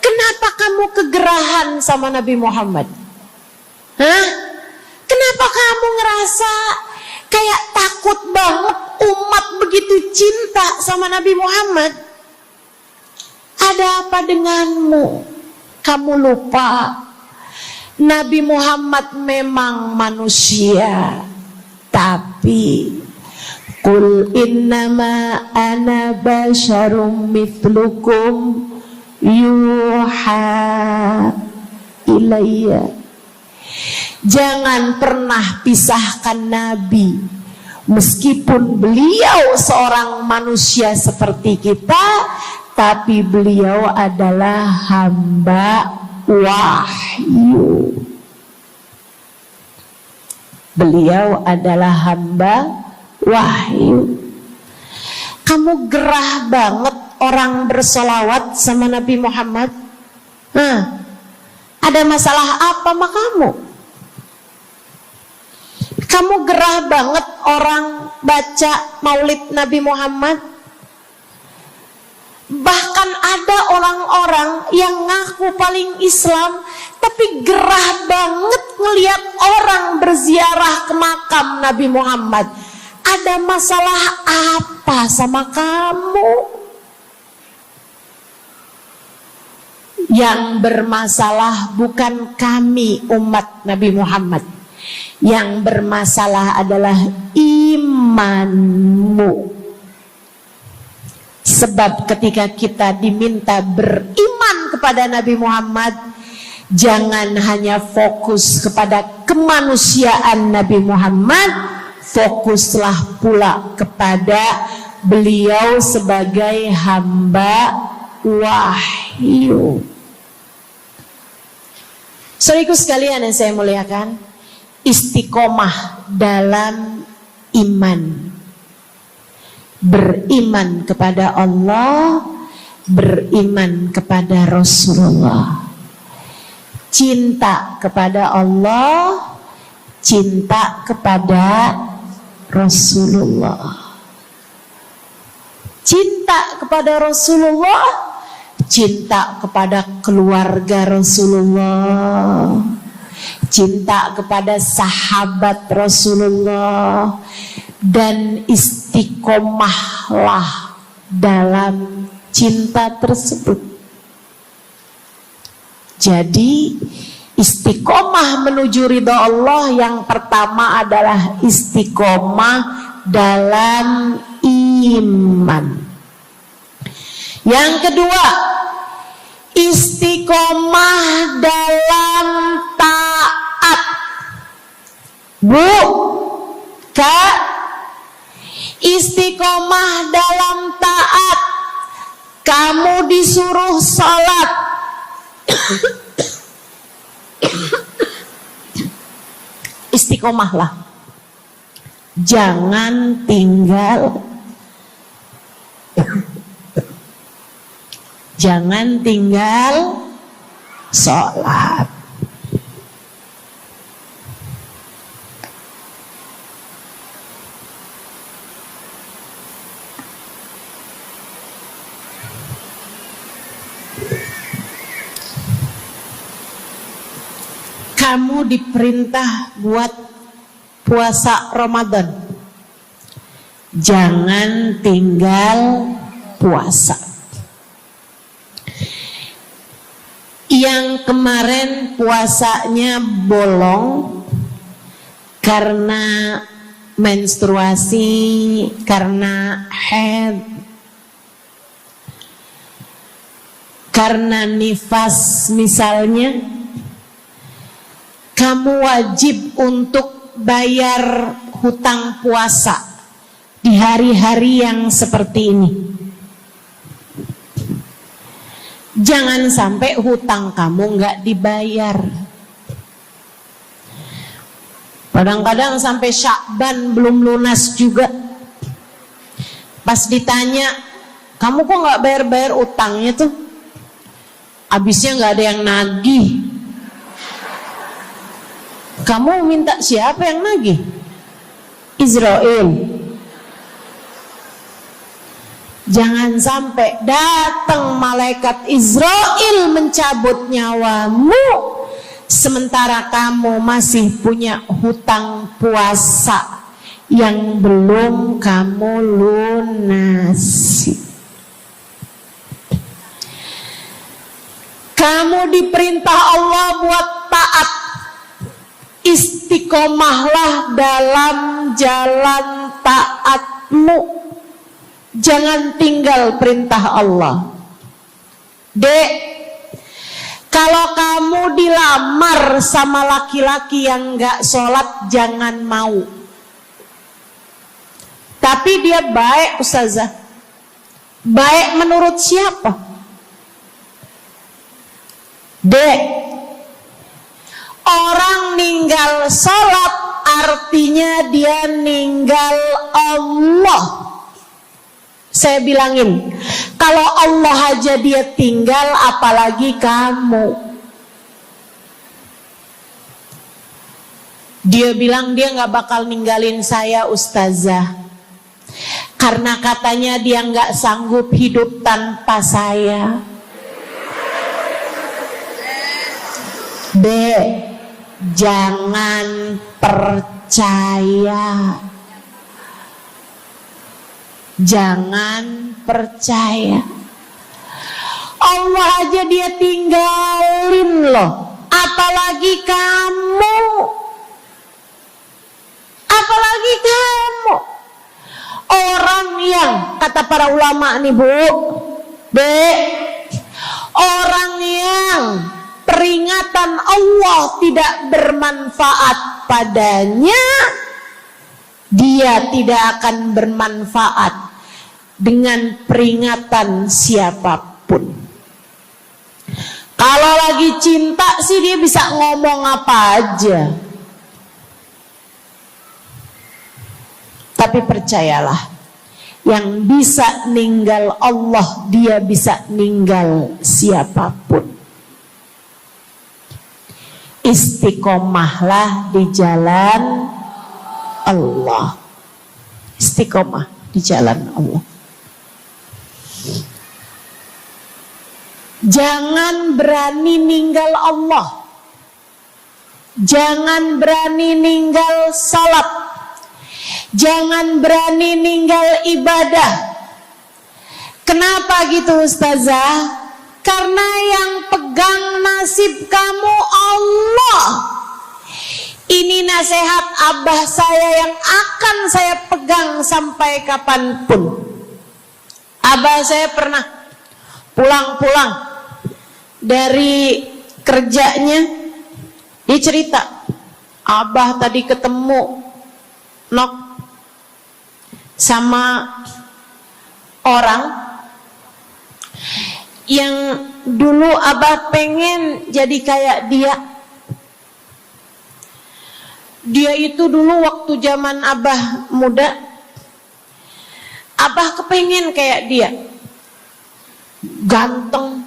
Kenapa kamu kegerahan sama Nabi Muhammad? Hah? Kenapa kamu ngerasa kayak takut banget umat begitu cinta sama Nabi Muhammad? Ada apa denganmu? Kamu lupa Nabi Muhammad memang manusia, tapi qul innama ana basyarum mithlukum yuha ilayya. Jangan pernah pisahkan Nabi, meskipun beliau seorang manusia seperti kita, tapi beliau adalah hamba wahyu. Beliau adalah hamba wahyu. Kamu gerah banget orang bersolawat sama Nabi Muhammad? Ada masalah apa sama kamu? Kamu gerah banget orang baca maulid Nabi Muhammad? Bahkan ada orang-orang yang ngaku paling Islam, tapi gerah banget ngelihat orang berziarah ke makam Nabi Muhammad. Ada masalah apa sama kamu? Yang bermasalah bukan kami umat Nabi Muhammad. Yang bermasalah adalah imanmu. Sebab ketika kita diminta beriman kepada Nabi Muhammad, jangan hanya fokus kepada kemanusiaan Nabi Muhammad, fokuslah pula kepada beliau sebagai hamba wahyu. Saudaraku sekalian yang saya muliakan, istiqomah dalam iman. Beriman kepada Allah, beriman kepada Rasulullah. Cinta kepada Allah, cinta kepada Rasulullah. Cinta kepada Rasulullah, cinta kepada keluarga Rasulullah, cinta kepada sahabat Rasulullah, dan istiqomahlah dalam cinta tersebut. Jadi istiqomah menuju ridha Allah yang pertama adalah istiqomah dalam iman. Yang kedua, istiqomah dalam taat. Bu, Kak, istiqomah dalam taat. Kamu disuruh sholat, istiqomahlah. Jangan tinggal sholat. Kamu diperintah buat puasa Ramadan. Jangan tinggal puasa. Yang kemarin puasanya bolong karena menstruasi, karena haid, karena nifas misalnya, kamu wajib untuk bayar hutang puasa di hari-hari yang seperti ini. Jangan sampai hutang kamu nggak dibayar. Kadang-kadang sampai Syakban belum lunas juga. Pas ditanya, kamu kok nggak bayar-bayar utangnya tuh? Habisnya nggak ada yang nagih. Kamu minta siapa yang nagih? Israel. Jangan sampai datang malaikat Israel mencabut nyawamu, sementara kamu masih punya hutang puasa yang belum kamu lunasi. Kamu diperintah Allah buat taat. Istiqomahlah dalam jalan taatmu. Jangan tinggal perintah Allah. Dek, kalau kamu dilamar sama laki-laki yang gak sholat, jangan mau. Tapi dia baik, Ustazah. Baik menurut siapa? Dek, orang ninggal sholat artinya dia ninggal Allah. Saya bilangin, kalau Allah aja dia tinggal, apalagi kamu. Dia bilang dia gak bakal ninggalin saya, Ustazah, karena katanya dia gak sanggup hidup tanpa saya. Dek, jangan percaya. Jangan percaya. Allah aja dia tinggalin loh, apalagi kamu. Apalagi kamu. Orang yang, kata para ulama nih Bu, orang yang peringatan Allah tidak bermanfaat padanya, dia tidak akan bermanfaat dengan peringatan siapapun. Kalau lagi cinta sih dia bisa ngomong apa aja. Tapi percayalah, yang bisa ninggal Allah, dia bisa ninggal siapapun. Istiqomahlah di jalan Allah. Istiqomah di jalan Allah. Jangan berani ninggal Allah. Jangan berani ninggal salat. Jangan berani ninggal ibadah. Kenapa gitu Ustazah? Karena yang pegang nasib kamu Allah. Ini nasihat abah saya yang akan saya pegang sampai kapanpun. Abah saya pernah pulang-pulang dari kerjanya, dia cerita, abah tadi ketemu sama orang yang dulu abah pengen jadi kayak dia. Dia itu dulu waktu zaman abah muda, abah kepengen kayak dia, ganteng,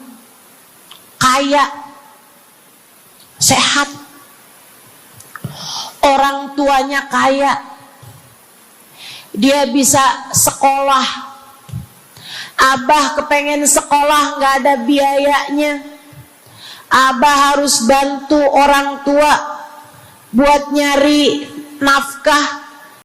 kaya, sehat, orang tuanya kaya, dia bisa sekolah. Abah kepengen sekolah, gak ada biayanya. Abah harus bantu orang tua buat nyari nafkah.